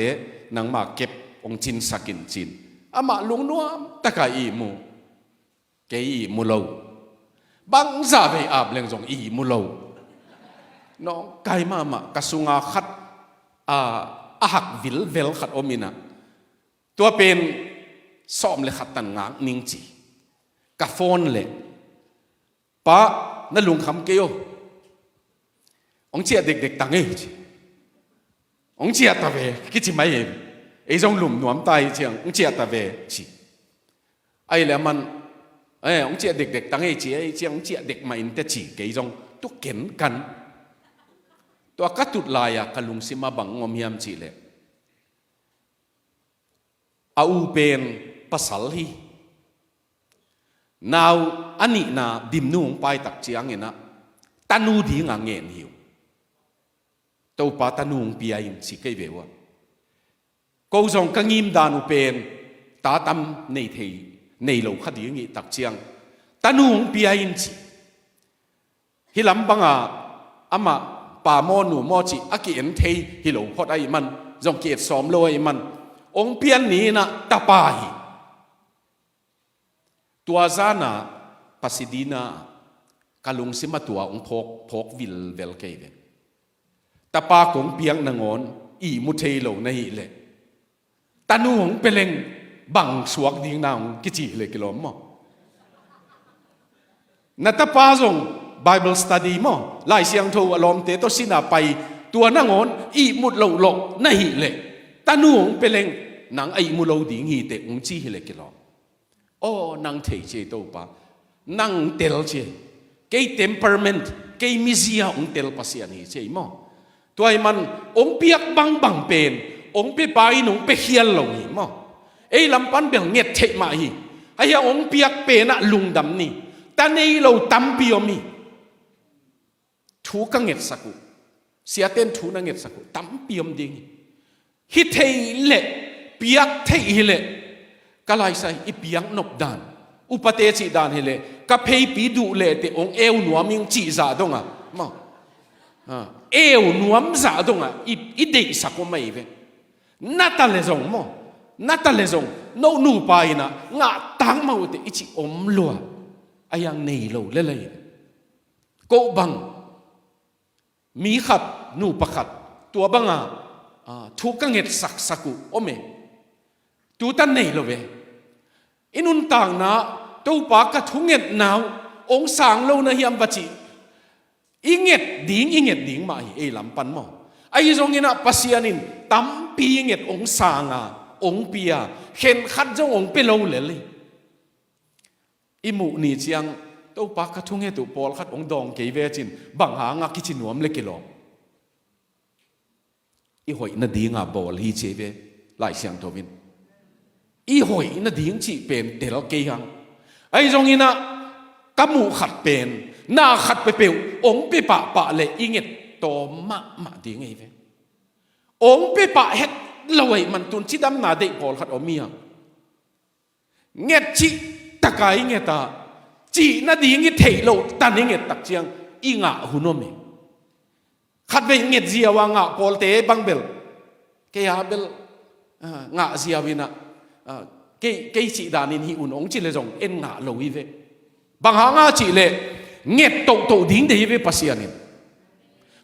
นังมาเก็บองจินสักินจินอามาลุงนัวตะกายอีมูเกอีมูโลบังซาเวอาบเลงจงอีมูโลน้องไก่มากระสุงอาขัดหักวิลเวลขัดอมินะตัวเป็นซ้อมเลยขัดตันงางนิ่งจีกระโฟนเลยป้านั่นลุงคำเกียวองเชียเด็กๆตังเอจีองเชียตาเวคิดจิไม่เองไอ้จงหลุมหนวมตายเชียงองเชียตาเวจีไอ้แล้วมันองเชียเด็กๆตังเอจีไอ้เชียงองเชียเด็กใหม่แต่จีไอ้จงตุกเข็นกันตัวกัตุลายกลุงสิมาบังงมยามจีเลอาเป็นภาษาลีนาวอันนี้นะดิมนุ่งไปตักเจียงเงินะตันูดีงางเงินหิวตัวป้าตันุงปียอินสิเกยเววก็จงกังยิมดานุเป็นตาตั้มในเทในโลกคดีงี้ตักเจียงตันุงปียอินสิฮิลัมบังอามาป่าโมนูโมจิอากิเอ็นเทฮิโลพอได้มันจงเกียรติสอมลอยมันองเพียนนี้นะตาปาหิตัวซานะปัสดีนากาลุงสิมาตัวองพกวิลเวลเกเวตาปากงเปียงนางอนอีมุเทโลในหิเลตานูงเปลงบังสวกดิ้งนางกิจิเลกิโลมอนัตปาจงBible study มั้งไล่เสียงโทอารมณ์เตโตสินาไปตัวนางอนอีมุดโลโลในหิเลตานูงเปลงนางไอมุโลดิ้งหิเตองจีหิเลกิโลโอ้นางเทเจโตปานางเตลเจเกย temperament เกยมิเซียองเตลปัสยานีเจมั้งตัวไอ้มันองเปียกบังเป็นองเปียไปหนุ่งเปียเขียนลงหิมั้งไอ้ลำปันเบียงเงียดเทมาหิไอ้องเปียกเป็นน่ะลุงดำนี่แต่ในเราตั้มเปียมีทูกังเงียดสักุเสียเต้นทูนังเงียดสักุตั้มเปียมดิ่งฮิเทเละเปียกเทเละก็ไล่ใส่อีเปียงนบดานอุปเตจิดานเฮเลก็เพย์ปีดูเละแต่องเอวหนัวมิงจีจ่าดงอ่ะมั้งเอวหนัวมจ่าดงอ่ะอีเด็กสักก็ไม่เป็นนัตตาเลซงมั้งนัตตาเลซงโนนูไปนะงาตังมาอุตอิจิอมลัวไอ้ยังเนยโลเลยโกบังมีขัดนูประขัดตัวบังอ่ะ ทุกข์เงียดสักกุโอเมตูตันเนโลเวอินุนต่างนะตัวปากกระทุงเงียดหนาวองสางโลนะเฮียมบัจิอิเงียดดิ่งมาเอลำปันมอไอ้ตรงนี้นะปัสยานินตั้มปีเงียดองสางองเปียเห็นขัดจงองเปโลเลยอิมุนี่เจียงตัวปากกระทุงเงียดตัวปอลขัดองดองเกยเวจินบังหางากิจินวมเล็กกิโลอีหอยน่ะดีงาบอลฮีเจเวหลายเสียงทวินอีหอยน่ะดีงจีเป็นเดลเกียงไอ้ตรงนี้นะกมูขัดเป็นหน้าขัดไปเปลวองไปปะเลยอีเงียดโตมาดีไงเวองไปปะเฮ็ดละไว้มันตุนชิดำนาเด็กบอลขัดอมียเงียดจิตะกายเงียตาจีน่ะดีเงียดเทโลตันเงียดตักเจียงอีงาหุนอมีขัดไปเงียดเจียวางะปอลเตบังเบลเกียเบลงะเจียวินะเกยจีดานินฮิอุนองจิเลจงเอ็นงะโลวิเวบางหางะจิเลเงียดโตดิ้งเดยเวปัสยานิน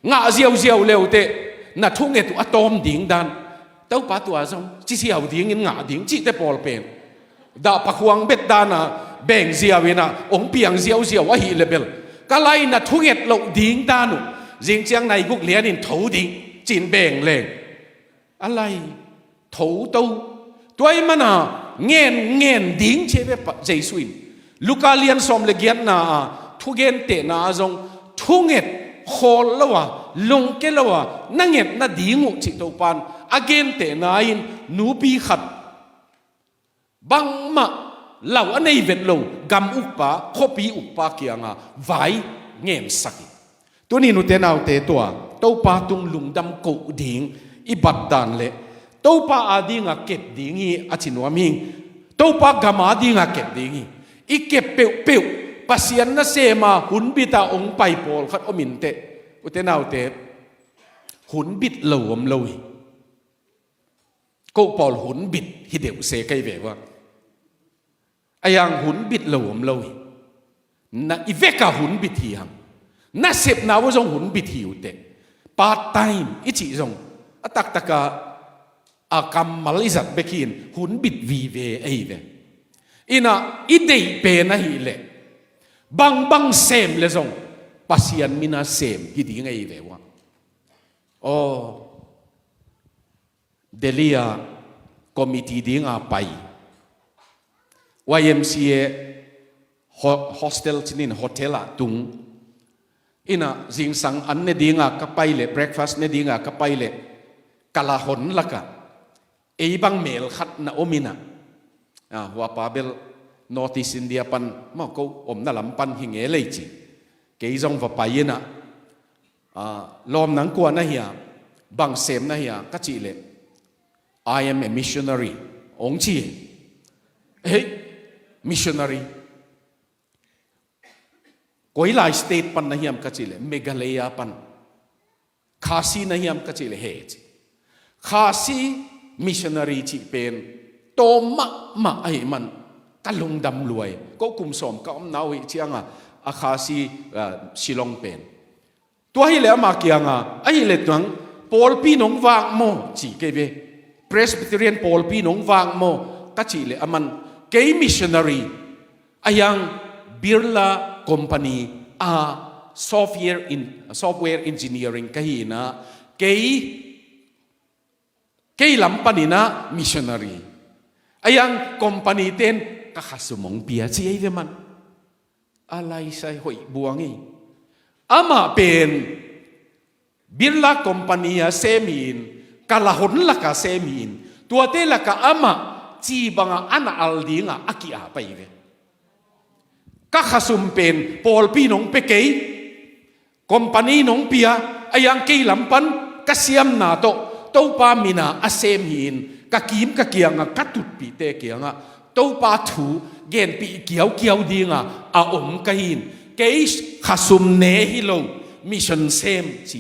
งะเจียวเลวเตน่ะทุ่งเงียดอะตอมดิ้งดันเต้าปาตัวจงจิเจียวดิ้งงะดิ้งจิเตปอลเป็นดาปะควงเบ็ดดานะแบ่งเจียวินะองเปียงเจียววะฮิเลเบลกะไลน่ะทุ่งเงียดโลดิ้งดานุจิงเจียงในกุกเลียนินถูดิ้งจินแบ่งเลยอะไรถูตัวมันเงี้ยดิ้งเชเวปเจสุนลูกาเลียนสมเลเกียนนาทุเกนเตนาจงทุเงตโคลวะลงเกลวะนั่งเงตน่าดิ้งจิตตัวปันอาเกนเตนาอินนูปีขัดบังมาเหล่าอันนี้เวทโลกำอุปปะคบีอุปปะเกียงไว้เงี้ยสักตัวนี้นุเตนเอาเตตัวปาตุงลุงดำกุดิ้งอิบัดดานเล่ตัวปาอาดีงาเก็บดิ้งอาชินวามิงตัวปากามาดีงาเก็บดิ้งอีเก็บเปียวปัสยันน่ะเสมาหุนบิตาองไปปอลขัดอมินเตอุเตนเอาเตหุนบิดเหลวมลอยก็ปอลหุนบิดฮิเดวเสกไอเวว่าไอยังหุนบิดเหลวมลอยน่ะอีเวกาหุนบิดทีหังน่ะเสพนาวจงหุนบิดฮิวเตปาร์ตไทม์อิจิจงตักกะอากรรมมาลิสัตเบกินหุนบิดวีเวไอเวอินะอิเดย์เป็นนะฮิเลบังเซมเลยจงปัสยันมินาเซมฮิดีไงเววะโอ้เดลียคอมมิตี้ดีงาไป YMCA โฮสเทลชินินโฮเทลตุงอินะจิงสังอันเนดีงากะไปเลยเบรคฟาสต์เนดีงากะไปเลยกะลาหนละกะไอ้บังเมลขัดนะโอมินะหัวปาเบลนอร์ทิสอินเดียปันมาก็อมน่าลำปันหิงเอเลยจีเกยจงว่าไปนะลอมนังกวนนะเฮียบางเซมนะเฮียก็จีเลย I am a missionary องจีเฮ้ย missionary ก็อีหลายสเตทปันนะเฮียมก็จีเลยเมฆาลยาปันคาซีนะเฮียมก็จีเลยเฮจีคาซีมิชชันนารีจีเป็นโตมาไอ้มันกะลงดำรวยก็กุมสมก็อมนาวเชียงอาคาซีชิลองเป็นตัวให้แล้วมาเกียงไอ้เล็ดนังปอลปีนงวางโมจีเกเบเพรสบิเทเรียนปอลปีนงวางโมก็จีเลยมันเกยมิชชันนารีไอ้ยังบิร์ลาคอมพานีซอฟต์แวร์เอนจิเนียริงก็ฮีนะเกยลำปานินะมิชชันนารีไอ้ยังคอมพานีเต้นก็ขัดสมองเปียจีไอ้เดมันอะไรใส่หอยบัวงี้อามาเป็นบิลลาคอมพานีเซมินกะละหนละกะเซมินตัวเตละกะอามาจีบังอันอัลดิงอากิอาไปเวก็ขัดสมเป็นปอลปีนงเปเกยคอมพานีนงเปียไอ้ยังเกยลำปันก็เสียมนาโตตัวปามินาอาเซมินกะกิมกะเกียงกะตุดปีเตเกียงตัวปาถูเกณฑ์ปีเกี่ยวดีงอาอมกะหินเกยขัดสุมเนฮิโลมิชชันเซมจี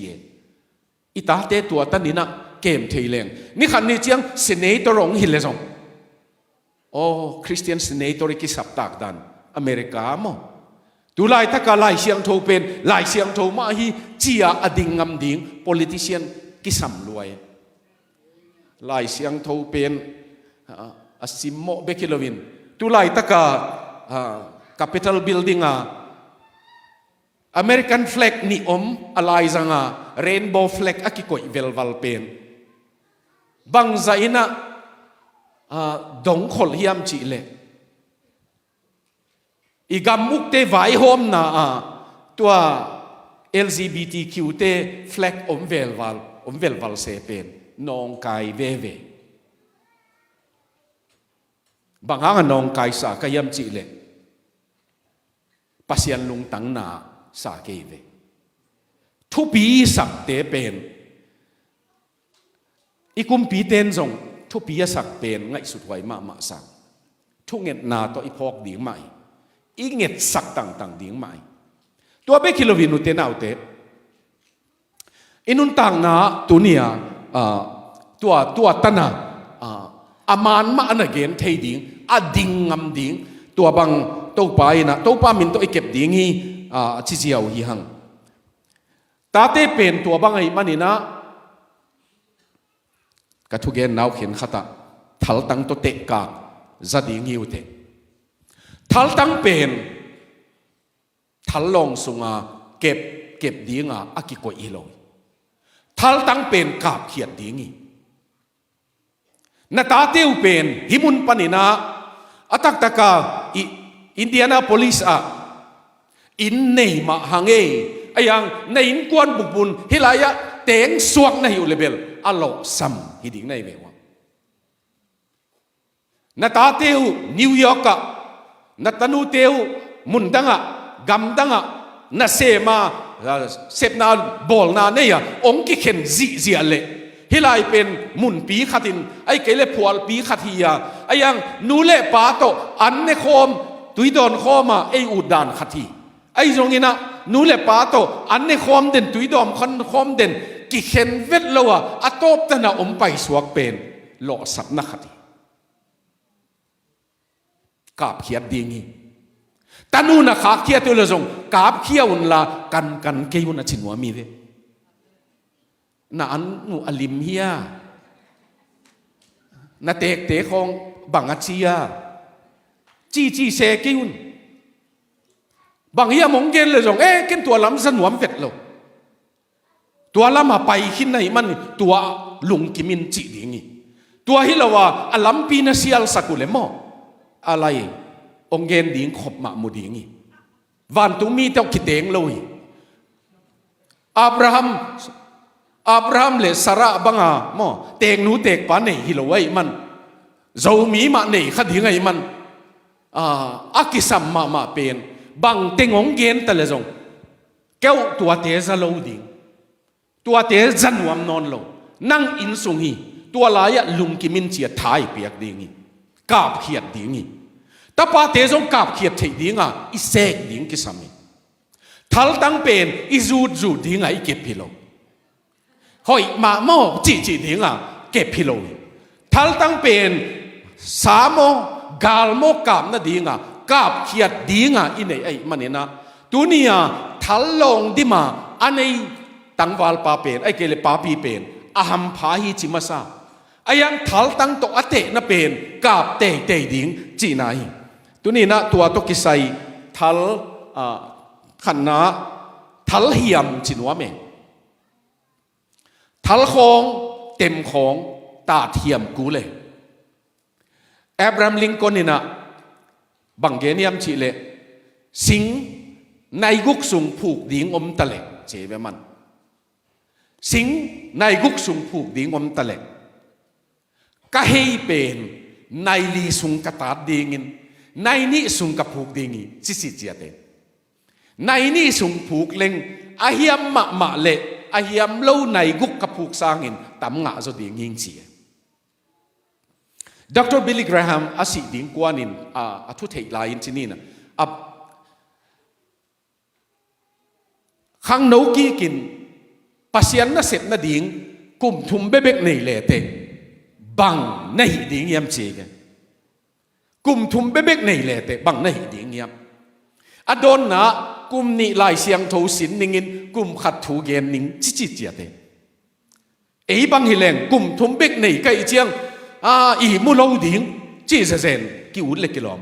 อิตาเตตัวตันนี่นะเกมเทเลงนี่ขันนี่เจียงเซเนตรองฮิเลซงโอ้คริสเตียนเซเนตอร์กิสับตากดันอเมริกาโมดูไล่ถ้ากาไล่เสียงโทเป็นไล่เสียงโทมาฮีจีอาอดิงงำดิง politician กิสัมรวย ลายเสียงโทเป็นสิมโมเบกิโลวินตุลายตะกาCapitol Building American flag niอะไรจังrainbow flag akikoy velval pen bang zaina dong khol hiam chi le igam muk te vai hom na tua LGBTQ te flag velval se pen nong kai ve bang hang nong kai sa kayam chi le pasian lung tang na sa ke ve thu pi sak te pen ikum pi ten zong thu pi sak pen ngai sut wai ma sang thu nget na to i phok ding mai i nget sak tang ding mai tua be kilovin u te nau te inun tang na tunia tua tana aman ma an again thei ding ading ngam ding tua bang to pai na to pa min to ikep ding hi chi chiao hi hang ta te pen tua bang ai manina ka thu gen nau khen khata thal tang to te ka za ding hi ute thal tang pen thal long sunga kep dinga akiko ilo thal tang pen kap khiat ding hi na ta teu pen himun panina atak taka Indiana Police in nei ma hange ayang nei in kwan bukbun hilaya teng suak na hi level alo sam hiding nei bewa na ta teu New York na tanu teu mundanga gamdanga na sema sepna bol na neya ongki khen zi ale hilai pen mun pi khatin ai kele phual pi khathia ayang nule pa to an ne khom tui don khoma ei udan khathi ai zongina nule pa to an ne khom den tui dom khom den ki khen vet lowa atop tana pai suak pen lo sak na khati kap khiat dingi tanu na kha khia tu le zong kap khia un la kan ke un a chinwa mi ve na an nu alim hia na tek khong bangachia chi se ke un bang hia mong gen le zong ken tua lam san nuam vet lo tua lam ma pai hin nei man tua lung kimin chi dingi tua hilawa alam pi na sial sakule mo alai ong gen ding khop ma mu dingi van tu mi tok kiteng loi Abraham le Sarah banga mo teng nu tek pa nei hilowai man zo mi ma nei khadingai man akisam ma pen bang tengong gen ta le zong keu tua te za lo ding tua te zanwam non lo nang in sung hi tua la ya lung kimin chia thai piak ding hi kap khiat ding hi ta pa te zong kap khiat thei dinga i sek ding ki sami thal tang pen i zu dinga i kep philo hoi ma mo chi dinga kep philo thal tang pen samo gal mo kam na dinga kap khiat dinga inei ai manena tunia thal long dima anei tangwal pa pen ai kele pa pi pen aham pha hi chimasa ayang thal tang to ate na pen kap te ding chi nai tuni na tua to kisai thal khanna thal hiam chinwa me thal khong tem khong ta thiam ku le Abraham Lincoln ni na bangeniam chi le sing nai guk sung phuk ding tale che be man sing nai guk sung phuk ding tale ka hei pen nai li sung ka ta dingin nai ni sung ka phuk dingi chi chia te nai ni sung phuk leng ahiam ma le ahiam lo nai guk ka phuk sangin tam nga zo ding ing chi Dr. Billy Graham asi ding kwanin thu thei lain chinina khang no ki kin pasian na set na ding kum thum bebek nei le te bang nei ding yam che ge kum thum bebek nei le te bang nei ding yam adon na kum ni lai siang tho sin ningin kum khat thu gen ning chi te ấy bằng hi leng kum thum bek nei kai chiang i mu lo ding chi se zen ki ut le kilom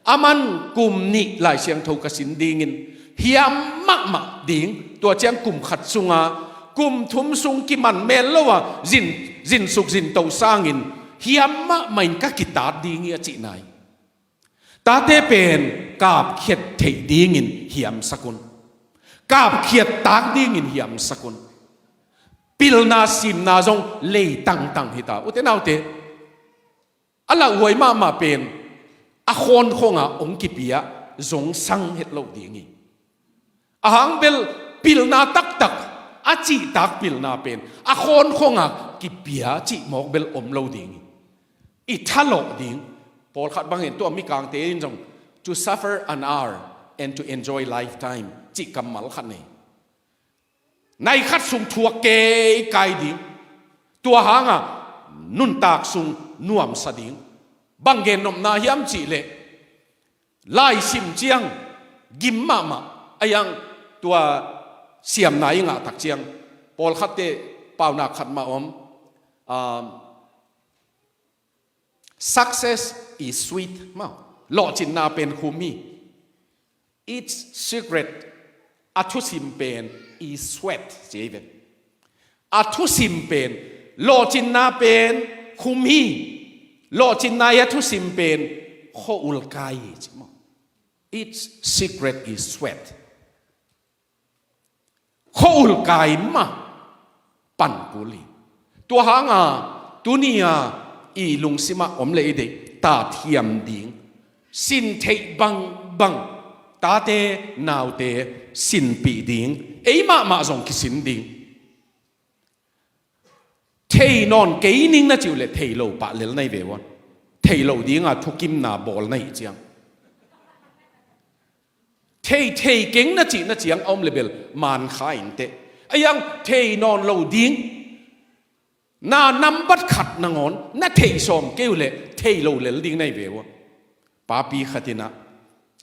aman kum ni lai siang tho ka sin dingin hiam ma ding tua chiang kum khat sunga kum thum sung ki man mel lo wa zin suk zin to sangin hiam ma main ka kitat ding ya chi nai ta te pen kap khiet thei dingin hiam sakun kap khiet tak dingin hiam sakun pil na sim na zong lei tang hita uten autte ala huai ma pen a khon khonga ong ki pia zong sang het lo dingi ahang bel pil na tak a chi tak pil na pen a khon khonga ki pia chi mok bel om lo dingi i thalo ding pol khat bang hen to mi kang te in jong to suffer an hour and to enjoy lifetime chi kamal khat nei nay khát sung thua kê cài đi tua hàng nun tak sung nuam sa ding bang gen nom na hiam chỉ lệ lai sim chiang gim ma ayang tua siam nai nga tak chiang pol khát te pau na khát ma om success is sweet ma lo chin na pen khumi its secret athu sim pen is sweat David athu sim pen lo chin na pen khumi lo chin na ya thu sim pen kho ul kai chimo its secret is sweat kho ul kai ma pan kuli tua hanga tunia i lung sima om le de ta thiam ding sin thei bang ta te nào te sin pi ding ấy mà dòng cái sin ding thầy non cái nín na chịu lệ thầy lâu bạ lệ này về vốn thầy lâu ding thu kim na bol này chiang thầy kính na chỉ na chiang om lệ bel man khai inte ayang thầy non lâu ding na năm bắt khát na ngon na thầy som kêu lệ thầy lâu lệ ding này về vốn papi khatina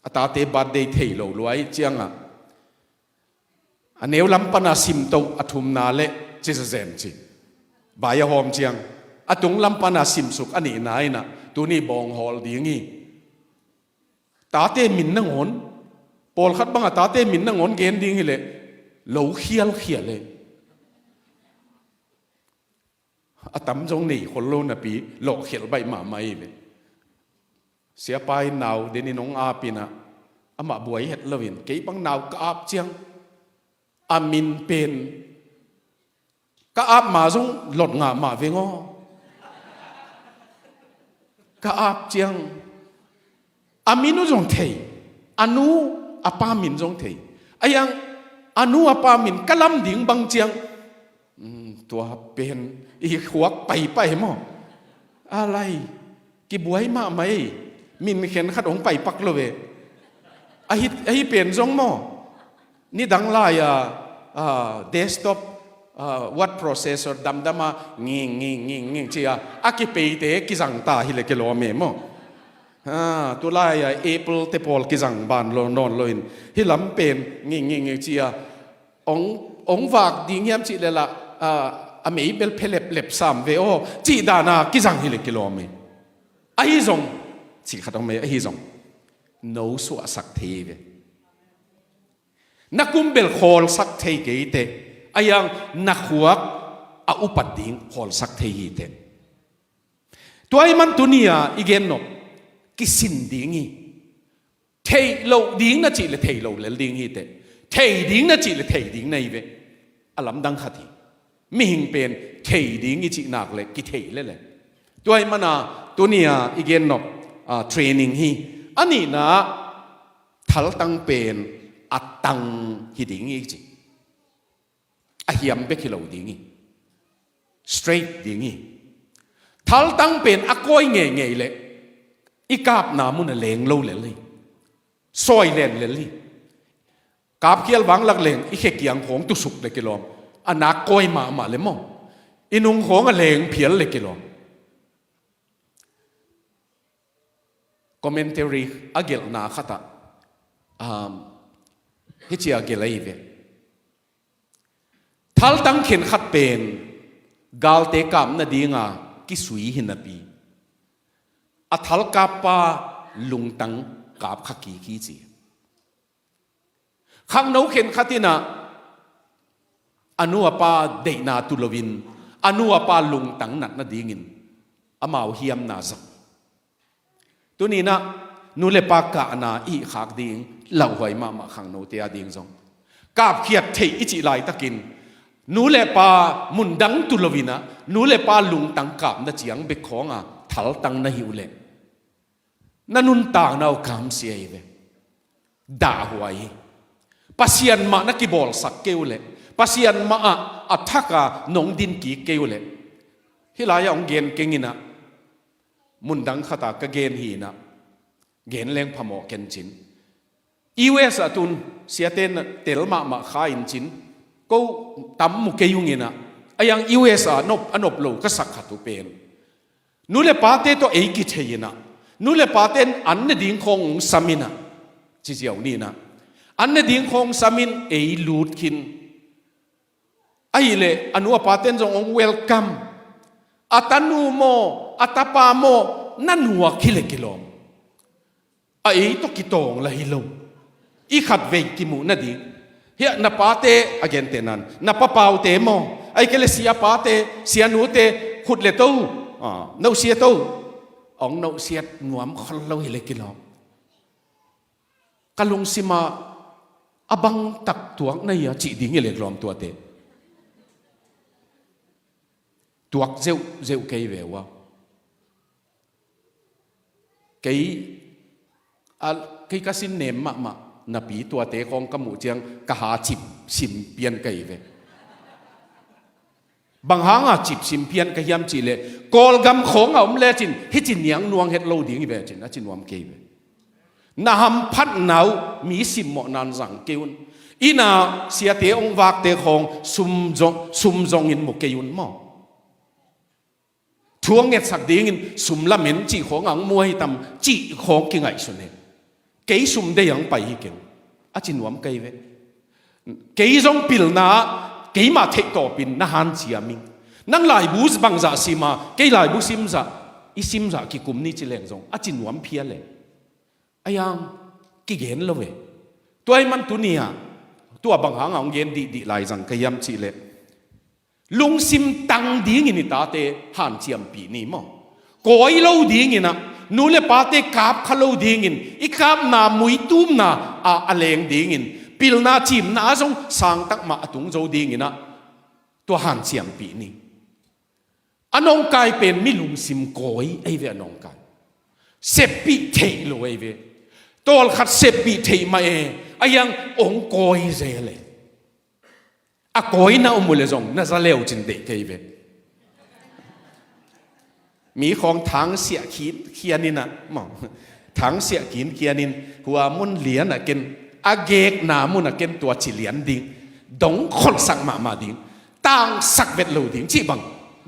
ta te birthday thei lo luai chianga aneu lampana sim to athum na le chi zen chi baya hom chiang atung lampana sim suk ani nai na tuni bong hol dingi ta te min na ngon pol khat banga ta te min na ngon gen ding le lo khial le atam jong nei khol lo na pi lo khel bai ma mai le sia pai nào đến nong apina ama buai het lovin ke bang nào ka ap chiang amin pen ka ap ma jong lot nga ma vengo ka ap chiang aminu jong thei anu apa min jong thei ayang anu apa min kalam ding bang chiang tua pen i khuak pai mo alai ki buai ma mai min khen khát ống pai pak lo ve ahi pen zong mo ni dang la ya desktop word processor dama nging chia aki pe te ki jang ta hi le ke lo me mo tu la ya apple te pol ki jang ban lo non lo in hi lam pen nging chia ong vak ding yam chi le la a mei bel phelep lep sam ve o chi da na ki jang hi le ke lo me ahi zong chỉ khát ông mấy hy vọng nấu sủa sắc thế về nắc cung bel khol sắc thế cái thế ayang nắc huak a upat ding khol sắc thế hi thế tuai man tunia igen no kisin dingi thei lo ding na chỉ là thei lo le ding hi thế thei ding na chỉ là thei ding này về alam dang khati mi hing pen thei ding i chỉ nak le ki thei le tuai mana tunia igen no training hi ani na thal tang pen atang hi ding hi chi a hiam be khilo ding hi straight ding hi thal tang pen a koi nge le i kap na mun leng lo le li soi len le li kap khial wang lak leng i khe kiang khong tu suk le kilom ana koi ma le mo inung khong a leng phial le kilom commentary agel na khata hichia gelai ve thal tang khen khat pen gal te kam na dinga ki sui hin na pi a thal ka pa lung tang kap khaki ki chi khang no khen khatina anu apa de na tulovin anu apa lung tang nat na dingin amau hiam na zak tuni na nu le pa ka na i khak ding lau hoi ma khang no te a ding zong kap khiat thei ichi lai takin nu le pa mun dang tulovina nu le pa lung tang kap na chiang be khonga thal tang na hiu le nanun ta nau kam siai ve da huai pasian ma na ki bol sak keu le pasian ma a athaka nong din ki keu le hilaya ong gen kengina mun dang khata ka gen hi na gen leng phamo ken chin US atun siaten telma ma kha in chin ko tam mu ke yungina ayang US a anop lo ka sak khatu pen nu le pa te to ei ki theina nu le pa ten an ne ding khong samina chi jiao ni na an ne ding khong samin ei lut kin ai le anu pa ten jong ong welcome atanu mo atapa mo nanua khile kilom ai to kitong la hilo i khat ve ki mu na di hia na pa te again te nan na pa pau te mo ai ke le sia pa te sia nu te khut le to no sia to ong no sia nuam khol lo hile kilom kalung sima abang tak tuang na ya chi ding le klom tua te tuak zeu kei ve wa kei ka sin nem ma na pi tua te kong ka mu chiang ka ha chip sim pian kei ve bang hanga chip sim pian ka hiam chi le kol gam khong a le chin hi chin niang nuang het lo ding ve chin a chin nuam kei ve na ham phat nau mi sim mo nan zang keun ina sia te ong wak te khong sum zong in mo keun mo thuang nget sak ding in sum la men chi khong ang muai tam chi khong ki ngai su ne kei sum de yang pai hi ken a chin nuam kei ve kei zong pil na kei ma thek to pin na han chia ming nang lai bu bang za sima kei lai bu sim za i sim za ki kum ni chi leng zong a chin nuam phia le ayang ki gen lo ve toy man tu nia tua bang hang ang gen di lai zang ka yam chi le lung sim tang ding in ta te han chiam pi ni mo koi lo ding ina nu le pa te kap khalo ding in i kap na mui tum na a leng ding in pil na chim na zong sang tak ma atung zo ding ina to han chiam pi ni anong kai pen mi lung sim koi ai ve anong kai sepi thei lo ai ve tol khat sepi thei ma e ayang ong koi zele a koi na umule zong na za leo chin de kei veมีของถังเสียขีดเคียนินะมองถังเสียขีดเคียนินหัวมุนเหรียญอะเกนอาเกกนามุนอะเกนตัวจิเหรียญดิ่งดงคนสักมาดิ่งต่างสักเบ็ดโลดิ่งจีบัง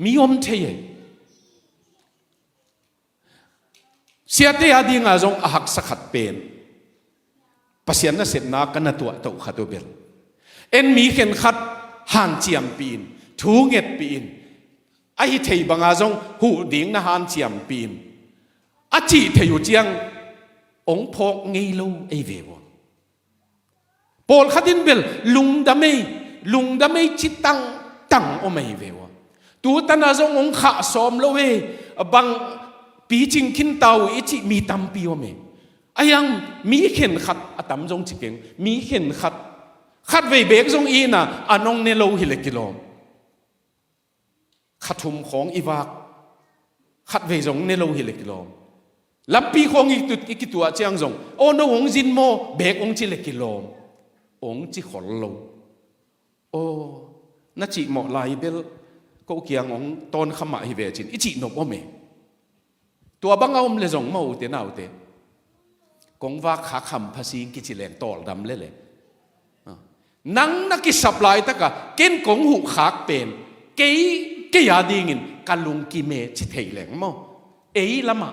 มีอมเทยเสียเตียดิ่งอาจงหักสักขัดเป็นปัสยันน่ะเสร็จนากันน่ะตัวเต่าขัดตัวเบลเอ็นมีเข็นขัดห่านเจียมปีนทูเง็ดปีนไอ้เทยบางอาจงหูดิ่งนะฮันเจียมปีนอาจีเทอยู่เจียงองพกงี้ลูไอเววปอลขัดินเบลลุงดำไม่จิตตั้งโอไม่เววตัวตันอาจงองขาสอมโลเวบางปีจิงขินเตาอิจิมีตั้มปีโอเมไอ้ยังมีเข็นขัดอาตั้มจงจิเก่งมีเข็นขัดเวเบกจงอีน่ะอันองเนโลฮิเลกิโลขัดทุมของอีวากขัดเวจงเนโลฮิเลกิโลลับปีของอีกตัวเจียงจงโอ้น้องจินโมเบกองจิเลกิโลองจิขอโลโอ้นัจิหมอลายเบลก็เกียงองตอนขมาฮิเวจินอิจินบโอเมตัวบังเอาเลจงมาอุเตนาอุเตกงว่าขาคำภาษีกิจิแรงตอลดำเลยนังนักกิสับลายตะกะเก้นกงหูขากเป็นเกยาดีงินกันลุงกิเมจิเทยแหลงมอเอละมา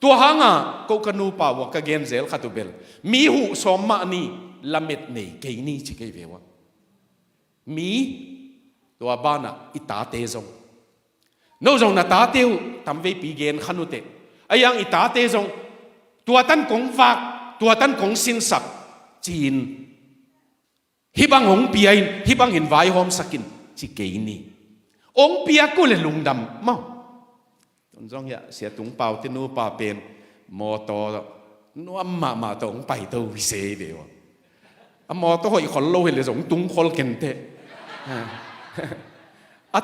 ตัวหางอ่ะก็กันูป่าวกะเกนเซลขัตุเบลมีหูสมมานี่ละเม็ดเนยเกยนี่จิเกยเววะมีตัวบ้านอ่ะอิตาเตซง โน้ตจงน่ะตาเตียวทำไว้ปีเกนขันุเตไอ้ยังอีตาเตจงตัวตันกงฝากตัวตันกงสินสักจีนฮิบังหงเปียฮิบังเห็นไว้หอมสกินจีเกนี่องเปียกูเลยลุงดำเมาตอนจงอย่าเสียตุงเป่าที่นู้ป่าเป็นมอตอนัวมาตรงไปตัววิเศษเดียวมอตออีกคนโลเห็นเลยสงตุงคนเก่งเตะ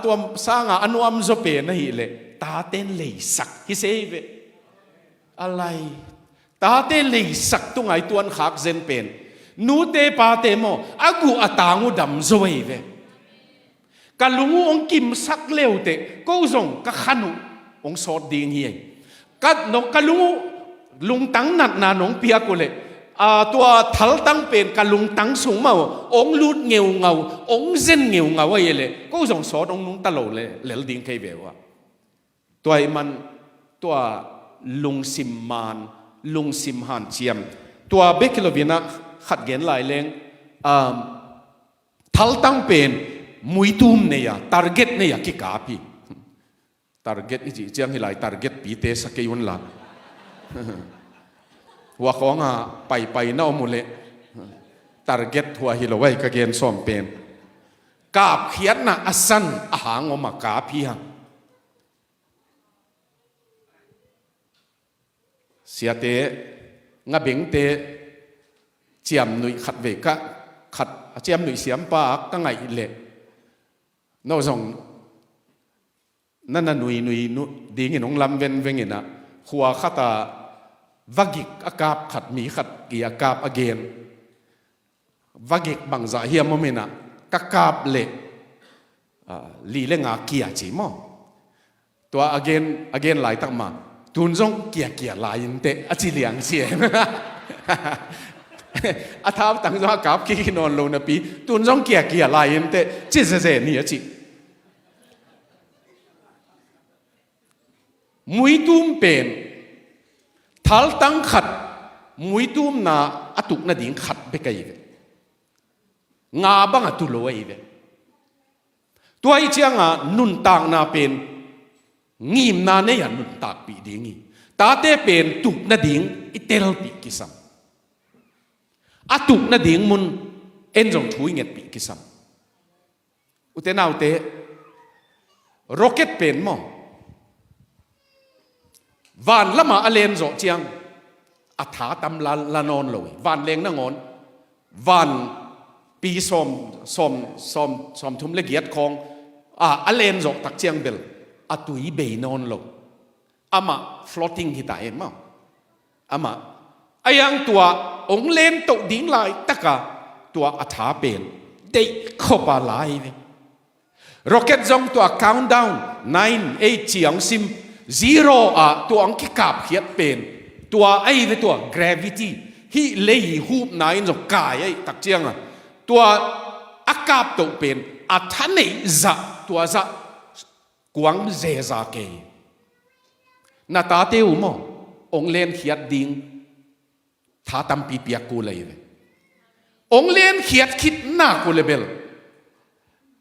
ตัวสร้างอันวมจะเป็นนะฮิเลตาเต้นเลยสักฮิเซเวอะไรตาเต้นเลยสักตรงไหนตัวนักขักเซนเป็นนูเตปาเตโมอากูอัตางูดำจะเวกันลุงองกิมสักเลวเตก็ส่งก็ขันุองสอดดิ่งเฮียกันนกกันลุงตั้งนัดนานองเปียกุเลตัวทัลตั้งเป็นกันลุงตั้งสูงมาองลูดเงียวเงาองเส้นเงียวเงาไว้เลยก็ส่งสอดองลุงตลอดเลยเหลือดิ่งใครเบวะตัวมันตัวลุงซิมมานลุงซิมฮันเชียมตัวเบกิโลวินะขัดเกณฑ์หลายเล้งทัลตั้งเป็นมุยตุมเนี่ยทาร์เก็ตเนี่ยกี่กาพีทาร์เก็ตอีจีเจียงหิไลทาร์เก็ตปีเตสกยุนละว่าของไปน่ามุเลทาร์เก็ตทัวหิลไว้ก็เกณฑ์ส่งเป็นกาบเขียนน่ะอัสันอาหางอมากาพีฮะเสียเตงะเบงเตเจียมหนุ่ยขัดเวกะขัดเจียมหนุ่ยเสียมปากก็ไงเละน้องส่งนั่นน่ะหนุ่ยดีงี้น้องลำเวนงี้นะหัวขัดวักิกอากาบขัดมีขัดกีอากาบอเกนวักิกบางจ่าเฮียมมินะกากาบเละลีเลงาเกียจีมอตัวอเกนหลายตั้งมาตุนจงเกียลายนเตอจิเลียงเสียอาท้าตั้งจงกับกินนอนลงนะปีตุนจงเกียลายนเตจิเสนี่จิมุยตุมเป็นทัลตั้งขัดมุยตุมนาอตุกนาดิ่งขัดไปไกลงาบังอตุโลไอเวตัวไอเจียงนุนต่างนาเป็นงีมนาเนี่ยนุนตากปีดิ่งตาเตเป็นตุกนาดิ่งอิเตลปีกิสัมอตุกนาดิ่งมุนเอ็นจงช่วยเงียบปีกิสัมอุเทนาอุเตร็อกเก็ตเป็นมั้งวันละมาอเลนโจเจียงอัฐาตำลานอนเลยวันเลงนั่งอนวันปีสมทุมเล็กเกียรติของอเลนโจตักเจียงเบลอตุยเบยนอนเลยอามา floating ที่ตายมั้งอามาไอยังตัวองเลนตกดิ่งลายตะกะตัวอัฐาเป็นได้เข้าไปลายเลยร็อกเก็ตจงตัว countdown 9 8เจียงซิมzero ตัวอังกฤษกาบเขียนเป็นตัวไอ้ตัว gravity ที่เลยหูบนายจงกายไอ้ตักเจียงตัวอากาศตัวเป็นอัฐานในจะตัวจะกวางเจจะเกยนาตาเตียวมั้งองเล่นเขียนดิ่งท้าตำปีเปียกูเลยองเล่นเขียนคิดหน้ากูเลยเบล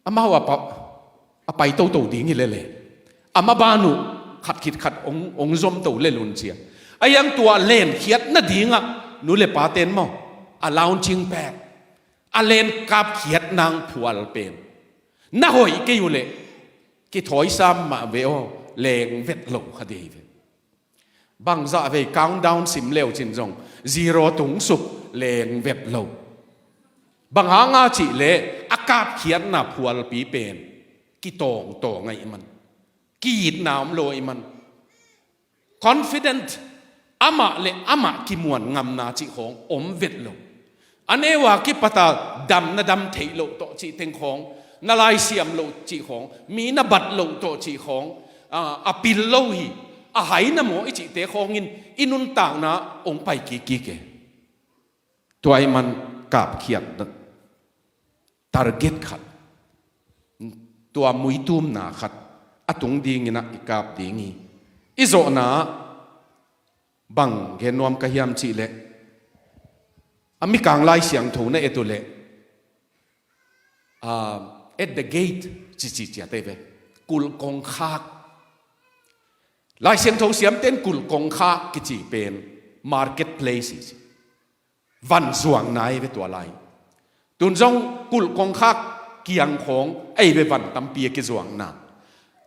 อามาว่าไปโตดิ่งเลยอามาบานุขัดคิดขัดองจมตัวเล่นลุนเชียไอ้ยังตัวเล่นเขียดน่ะดีงะนูเลปาเต็นมั้งลาวจิงแปดเล่นกับเขียดนางผัวเป็นน่าหอยกี่อยู่เลยกี่ถอยซ้ำมาเวอแรงเวทหลงคดีบางจะไปกางดาวน์สิมเลวจินจง0ตุงสุกแรงเวทหลงบางหางาจิเละอากาศเขียดน่ะผัวปีเป็นกี่ตองไงมันกีดน้ำลอยมัน confident อามากิมวนงำนาจิของอมเวทโลอันนี้ว่ากิปตาดำนะดำเทโลโตจิเต็งของนาลายเสียมโลจิของมีนบัดโลโตจิของปิลโลฮีหายนะโมอิจิเตของอินุนต่างนะองไปกี่เกตัวไอ้มันกาบเขียดtarget ขัดตัวมุยตุมนาขัดตุงดีงี้นะอีกาบดีงี้อิโซนะบังเกนวมกะยามจีเละมีกางไล่เสียงถูนะเอตุเละat the gate จีเตเวกุลกงคาก ลายเสียงทงเสียมเต้นกุลกงค่ากิจิเป็น marketplace วันสว่างไหนไปตัวลายตุนจงกุลกงค่าเกียงของไอ้ไปวันตั้มเปียกิสว่างนา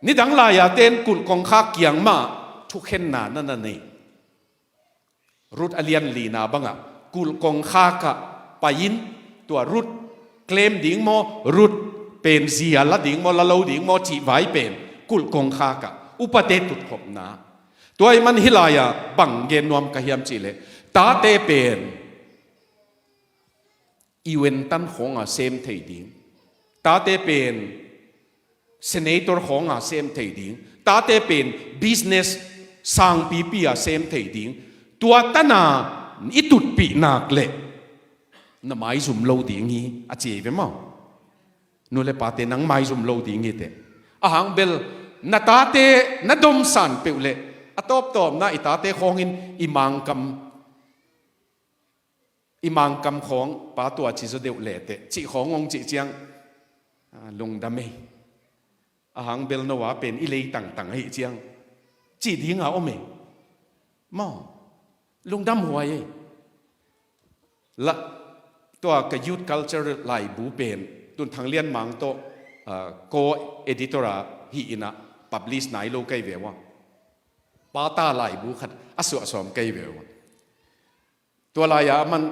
นี่ดังลายเต้นกุลกงค่าเกียงมาทุกเห็นนานั่นนี่รุดอเลียนลีนาบังอะกุลกงค่ากะไปยินตัวรุดเคลมดิ่งโมรุดเป็นเสียละดิ่งโมละเลาดิ่งโมจีไว้เป็นกุลกงค่ากะอุปเทตุดขบนาตัวมันฮิลายาบังเกนนวมกะเฮียมจีเลตาเตเป็นอีเวนตันของอาเซมเทดิ่งตาเตเป็นเซเนเตอร์ของอาเซมเทดิ่งตาเตเป็นบิสเนสสังปีปีอาเซมเทดิ่งตัวตันาอิตุดปีนักเล่นไม้ซุ่มโลดิ่งฮีอาเจียบมั้งนู่นเลยปาเตนังไม้ซุ่มโลดิ่งฮีเตอาหังเบลนาตาเตนดมสันเปวเลอตบตอมนาอิตาเตของอินอิมังกำของปาตัวจิสเดวเลเตจิขององจิเจียงลงดำเมอาหังเบลนว่าเป็นอิเลต่างๆให้เจียงจีดีงาอเมมอลงดำหัวยัยละตัวกยุทธ culture ไหลบูเป็นตุนทางเลียนมังโตโกเอดิตอร์ฮีอินะปับลิสไหนโลกไกเววะปาตาไหลบูขัดอสุอสมไกเววะตัวลายามัน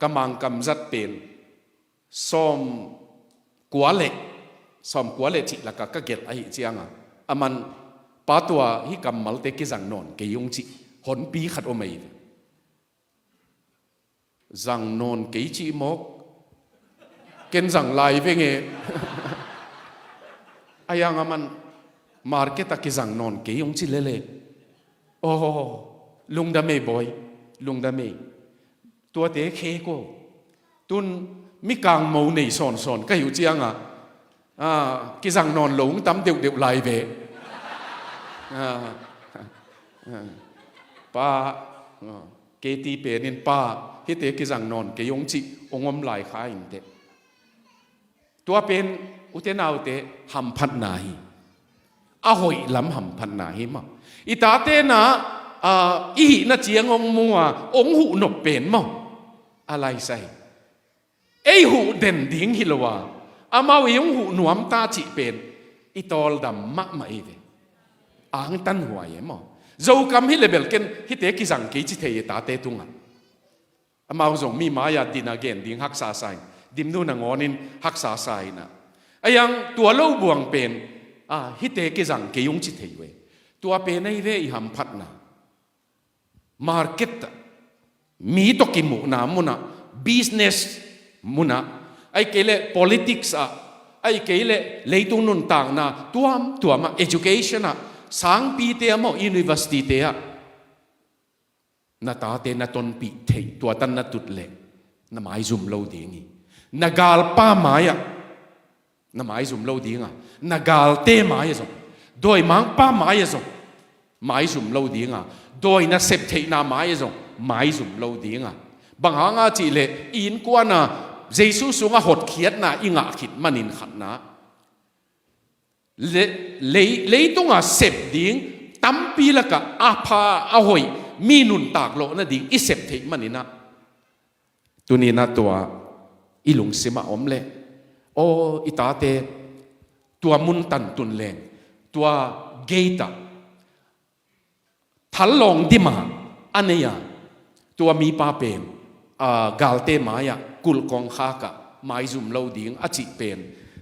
กำมังกำจัดเป็นซ้อมกัวเล็กจิละกะเกลไอเจียงอ่ะมันปาตัวฮิกำมัลเตกิจังนอนเกยงจิหนปีขัดอเมย์จังนอนเกยจิมกเกินจังไลเวงเออายังมันมาร์เก็ตกิจังนอนเกยงจิเล่โอ้ลุงดาเมย์บอยลุงดาเมย์ตัวเตะเคโก้ตุนมิกางมูในสอนก็อยู่เจียงกิจังนอนหลงตั้มเดียวไลเวป้าเกตีเปนินป้าฮิเตกิจังนอนเกยงจิองอมลายข้าอินเตตัวเป็นอุเทนาวเตหัมพันนาฮีอาหอยลำหัมพันนาฮีมาอิตาเตนะอีน่าเจียงองมัวองหูนบเป็นมั้งอะไรใส่ไอหูเด่นดิ่งฮิลวาอามาวิงหูหนวมตาจิเป็นอิตอลดำมะมาเอเดอ่างตันหัวเยมั้งเราคำฮิเลเบลเกนฮิเตกิจังกิจิเทยตาเตตุงะอามาส่งมีมายาดินาเกนดิ่งฮักษาไซดิมนูนงอนินฮักษาไซนะอายังตัวเล่าบวงเป็นฮิเตกิจังกิยงจิเทยเวตัวเป็นไอเวอิหัมพัดนะมาร์เก็ตมีตกิมุนามุนะบิสเนสมุนะไอเกเล politics ไอเกเลเลยตุนุนต่างนะตัวมา education สังปีเตียมอ university เตียนาตาเตนตนปีเทตัวตันนตุดเล่นหมายซุ่มโลดีงี้นากาลป้าหมายนหมายซุ่มโลดีงี้นากาลเตหมายซุ่มโดยมังป้าหมายซุ่มหมายซุ่มโลดีงี้โดยนักเสพเทนาหมายซุ่มหมายซุ่มโลดีงี้บางหางอาจีเล่อินกว่านะเยซูสุงหดเขียดนะอิงะขิดมันินขัดนะเลยต้องเสพดิ้งตั้มปีละกะอาภาอาหอยมีนุนตากโลนะดิ้งอิเสพเทมันินะตัวนี้นะตัวอิลุงสิมาอมเล่โออิตาเตตัวมุนตันตุนเลงตัวเกตาทัลลองดิมาอันเนียตัวมีป้าเป็นกาลเตมายะกุลกองข้ากะไม้ซุ่มเลาดิ้งอจิเป็น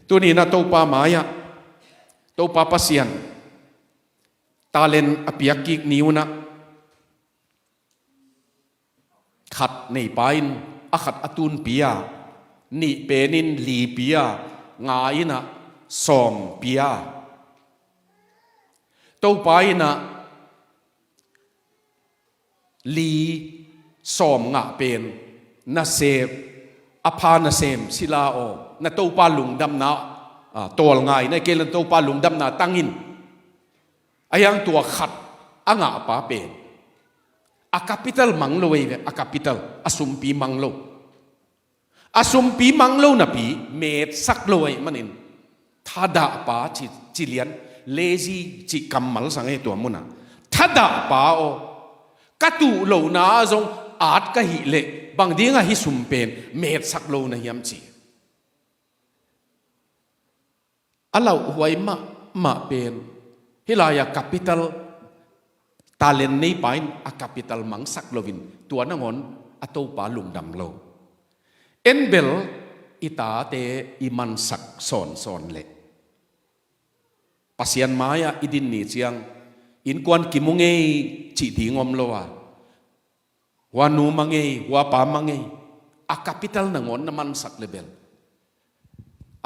ตัวนี้นะตัวป้ามายะตัวป้าปัสยันตาเลนอภิยกิกนิวนะขัดในปายนขัดอตุนเปียนี่เป็นนลีเปียงายนะสอมเปียตัวปายนะลีสอมงะเป็นนาเซฟอภานาเซมศิลาโอนาตัวปาลุงดำนาตัวง่ายในเกลันตัวปาลุงดำนาตั้งอินอายังตัวขัดอ่างป้าเป็นอาคาปิตลมังโลเวอาคาปิตลอสุมปีมังโลอสุมปีมังโลนะปีเมตสักโลเวมันินทาดาป้าจิเลียนเลซีจิกัมมัลสังเอตัวมุนะท ถ้าด่าป่าโอกระตูเหล่านาจงอาจกะหิเละบางดีงะหิสุมเป็นเม็ดสักโลนะยามจีอัลลอฮ์ไว้มาเป็นฮิลายาแคปิตอลตาเลนนี้ไปอะแคปิตอลมังสักโลวินตัวนั่งอนอัตโตปาลุงดำโลเอ็นเบลอิตาเตอิมันสักสอนเละปัสยันมายาอิดินนี่เจียงอินกวนกิมุงเงจีดีงอมโลวาวานูมังเงวาปามังเงอะแคปิตอลนั่งอนน้ำมันสักเลเบล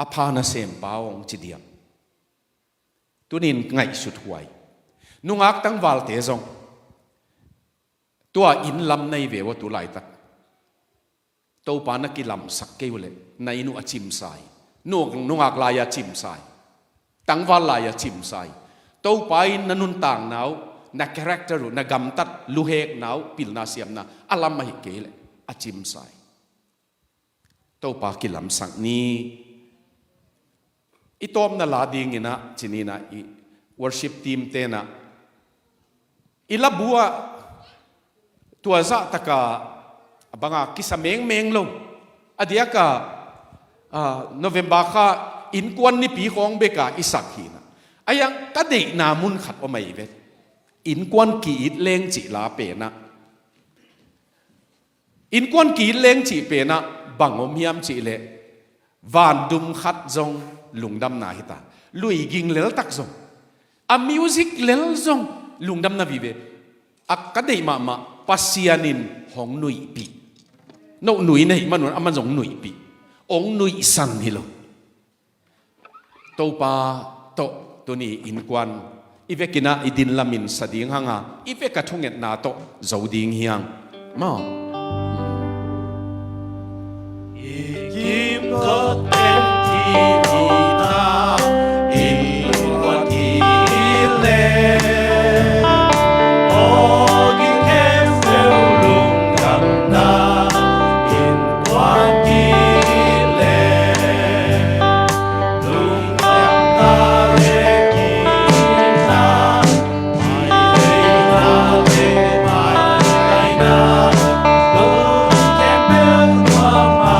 อภาณเสมปาวงจีเดียมตัวนี้ไงสุดหวยนุ่งอักตั้งวาลเตซงตัวอินลำในเววตุไลตักตัวปานักกิลำสักเกวเลในนุอจิมไซนุ่งอักลายจิมไซตั้งวาลลายจิมไซตัวไปนันุนต่างนาวนักคาแรคเตอร์นักกำตัดลูเฮกนาวปิลนาเซียมนาอัลลัมมาฮิเกเลอจิมไซตัวปากิลำสักนี้อีตอมนาลาดิงินะจินีนะอี worship team เตนะอีลับบัวตัวซะตะกาบังอากิสเมงลงอดียกะNovember ค่ะอินกวนนี่ปีของเบกาอิสักฮีนะอายังก็เด็กนามุนขัดว่าไม่เวทอินกวนกีดเลงจิลาเปนะอินกวนกีดเลงจิเปนะบังอมยามจิเลวานดุมขัดจงลุงดำนาฮิตาลุยกิงเลลตักจงa musicเลลจงลุงดำนาวิเวอักก็ได้มาปัสยานินของหนุ่ยปีโนหนุ่ยนี่มันมันจงหนุ่ยปีองหนุ่ยสันฮิโลตัวปาตัวนี้อินกวนอีเวกินะอิดินลามินสดิงฮังอ่ะอีเวกะทุ่งเงินนาโตจาวดิงเฮียงมายิมก็เต็มที่นาอินกวนที่เลโอกิเคมเฟลลุงกันนาอินกวนที่เลลุงกันนาเลกินาไม่นาเลไม่นาลุงแค่เบลว่ามา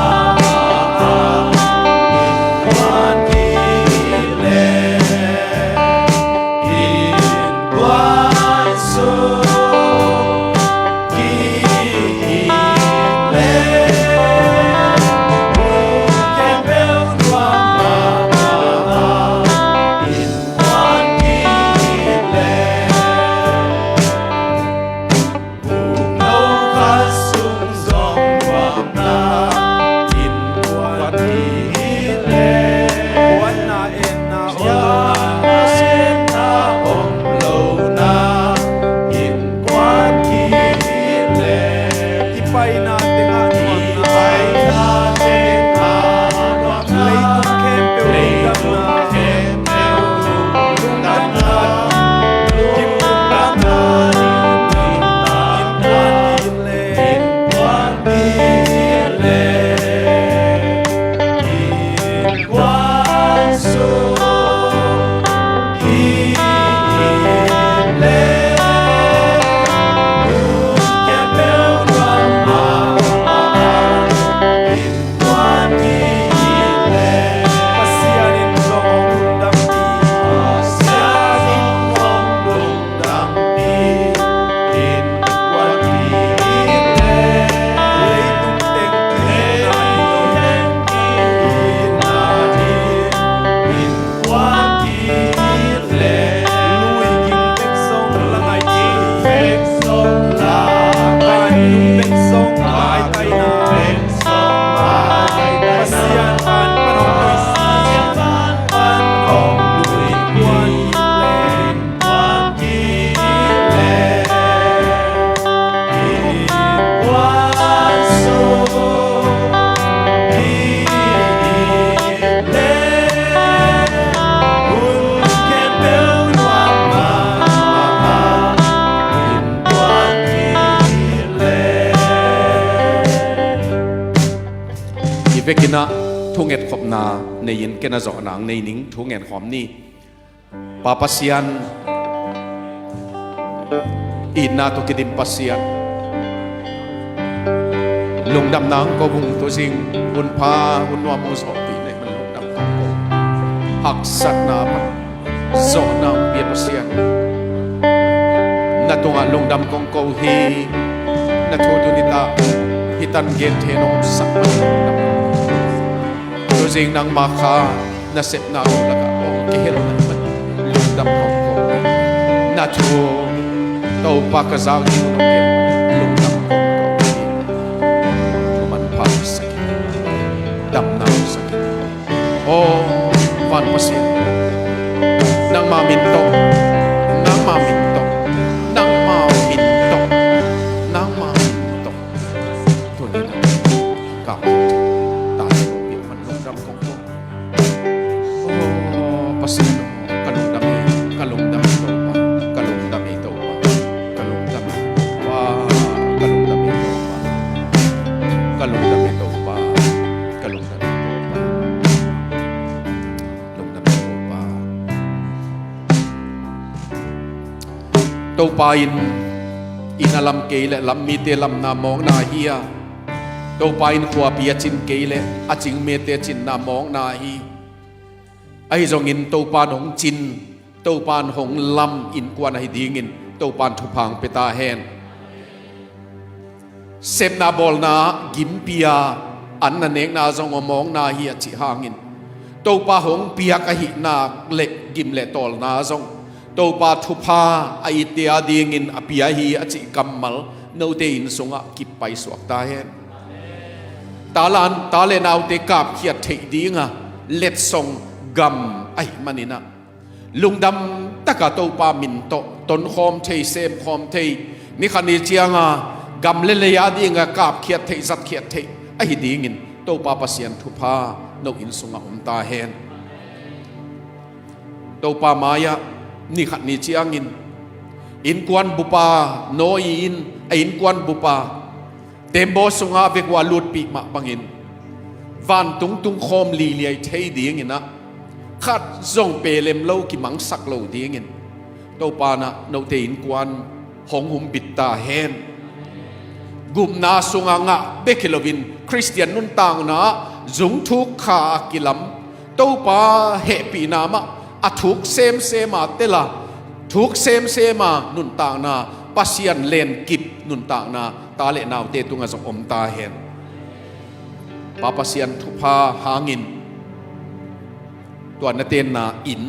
เวกินะทุ่งเอ็ดขบนาในยินเกณฑ์จอหนังในนิ่งทุ่งเอ็ดหอมนี่ปาปัสยัน ina to kidim pasian lung dam nang ko bung to sing un pa un wa mu so pi ne man lung dam ko hak sat na pa zo na pi pasian na tunga lung dam kong ko hi na to tu ni ta hitan gen the nong sak to sing nang ma kha na sep na ko la ka ong ke hel na man lung dam kong ko na tu tàu pa ka zau ni no ke lung dam ko ko man pa sakit dam na sakit o van pasin nang ma min to nang ma min to nang ma min to nang ma min to to ni na ka ta ni man lung dam ko ko o pasin ka lung dam to pa ka lung dam to kalung dam ito pa kalung dam ito pa to pa in inalam kele lam mi te lam na mong na hiya to pa in khwa pia chin kele a ching me te chin na mong na hi ai jong in to pa hong chin to pa hong lam in kwan hi ding in to pa thu phang peta hen xem na bol na gim pia an na nek na zong omong na hi chi hangin to pa hong pia ka hi na le gim le tol na zong to pa thu pha ai tia ding in apia hi a chi kamal no te in sunga ki pai suak ta hen ta le nau te kap khiat thei dinga let song gam ai manina lungdam taka to pa min to ton khom thei sem khom thei ni khani chianga gam le le ya dinga kap khiat thei zat khiat thei a hi ding in to pa pasien thu pha no in sunga ta hen to pa maya ni khat ni chiang in kwan bupa no in kwan bupa tembo sunga ve kwa lut pi ma bangin van tung khom li liai thei ding ina khat zong pe lem lo ki mang sak lo ding in to pa na no te in kwan hong hum bit ta hen gum na sunga nga bekilovin Christian nun tang na zung thuk kha kilam to pa he pi na ma athuk sem ma tela thuk sem ma nun tang na pasian len kip nun tang na ta le naw te tunga zong om ta hen pa pasian thu pha hanginตัวนัเตนนาอิน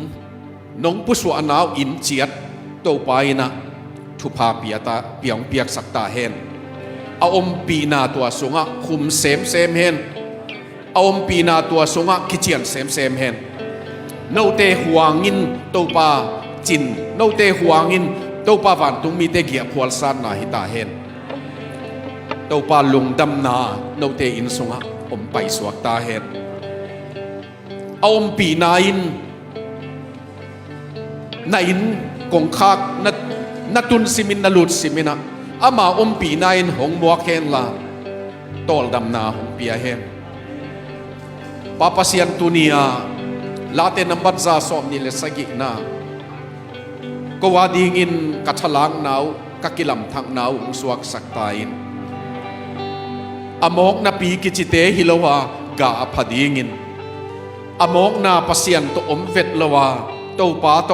น้องผู้สวานาวอินเจียดโตไปนะทุพาเปียตาเปียงเปียกสักตาเฮนเอาอมปีนาตัวสงะคุมเซมเฮนเอาอมปีนาตัวสงะกิเจียนเซมเฮนโนเตหวางินโตปาจินโนเตหวางินโตปาวันตุงมีเตเกียพวลซานนาฮิตาเฮนโตปาลุงดำนาโนเตอินสงะอมไปสวกตาเฮนเอาอมปีนาอินกงคักนัตุนสิมินนลุดสิมินะอามาอมปีนาอินหงบัวเคนลาตอลดำนาหงเปียเฮนปาปาเซียนตุนียลาเตนัมบัดซาสอมนิเลสกินาก็ว่าดีงินกัทลังนาวกักิลัมทังนาวอุสวกสักตาอินอามอกนาปีกิจิเตฮิลวากาพดีงินอามอกนาปัสยันโตอมเวทลวาโตปาโต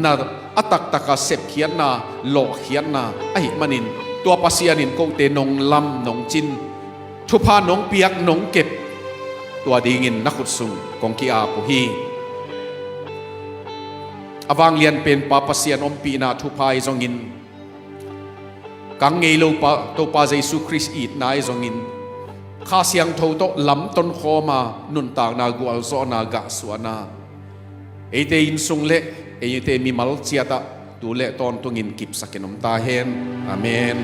นาอัตักตะกาเสพเขียนนาโลเขียนนาไอ้มันินตัวปัสยันินโกเตนงลำนงจินทุพานงเปียกนงเก็บตัวดีงินนักขุดซุงกงกีอาปุฮีอวางเลียนเป็นปาปัสยันอมปีนาทุพายจงินกังเงโลปาโตปาเยซูคริสต์อีดนายจงินข้าเสียงโทโตลำต้นคอมานุนต่างนากัวโซนากะสวนาเอเตอินซุงเละเอเตมีมัลเจียตะดูเละตอนตุงินกิบสักเกนมตาเฮนอาเมน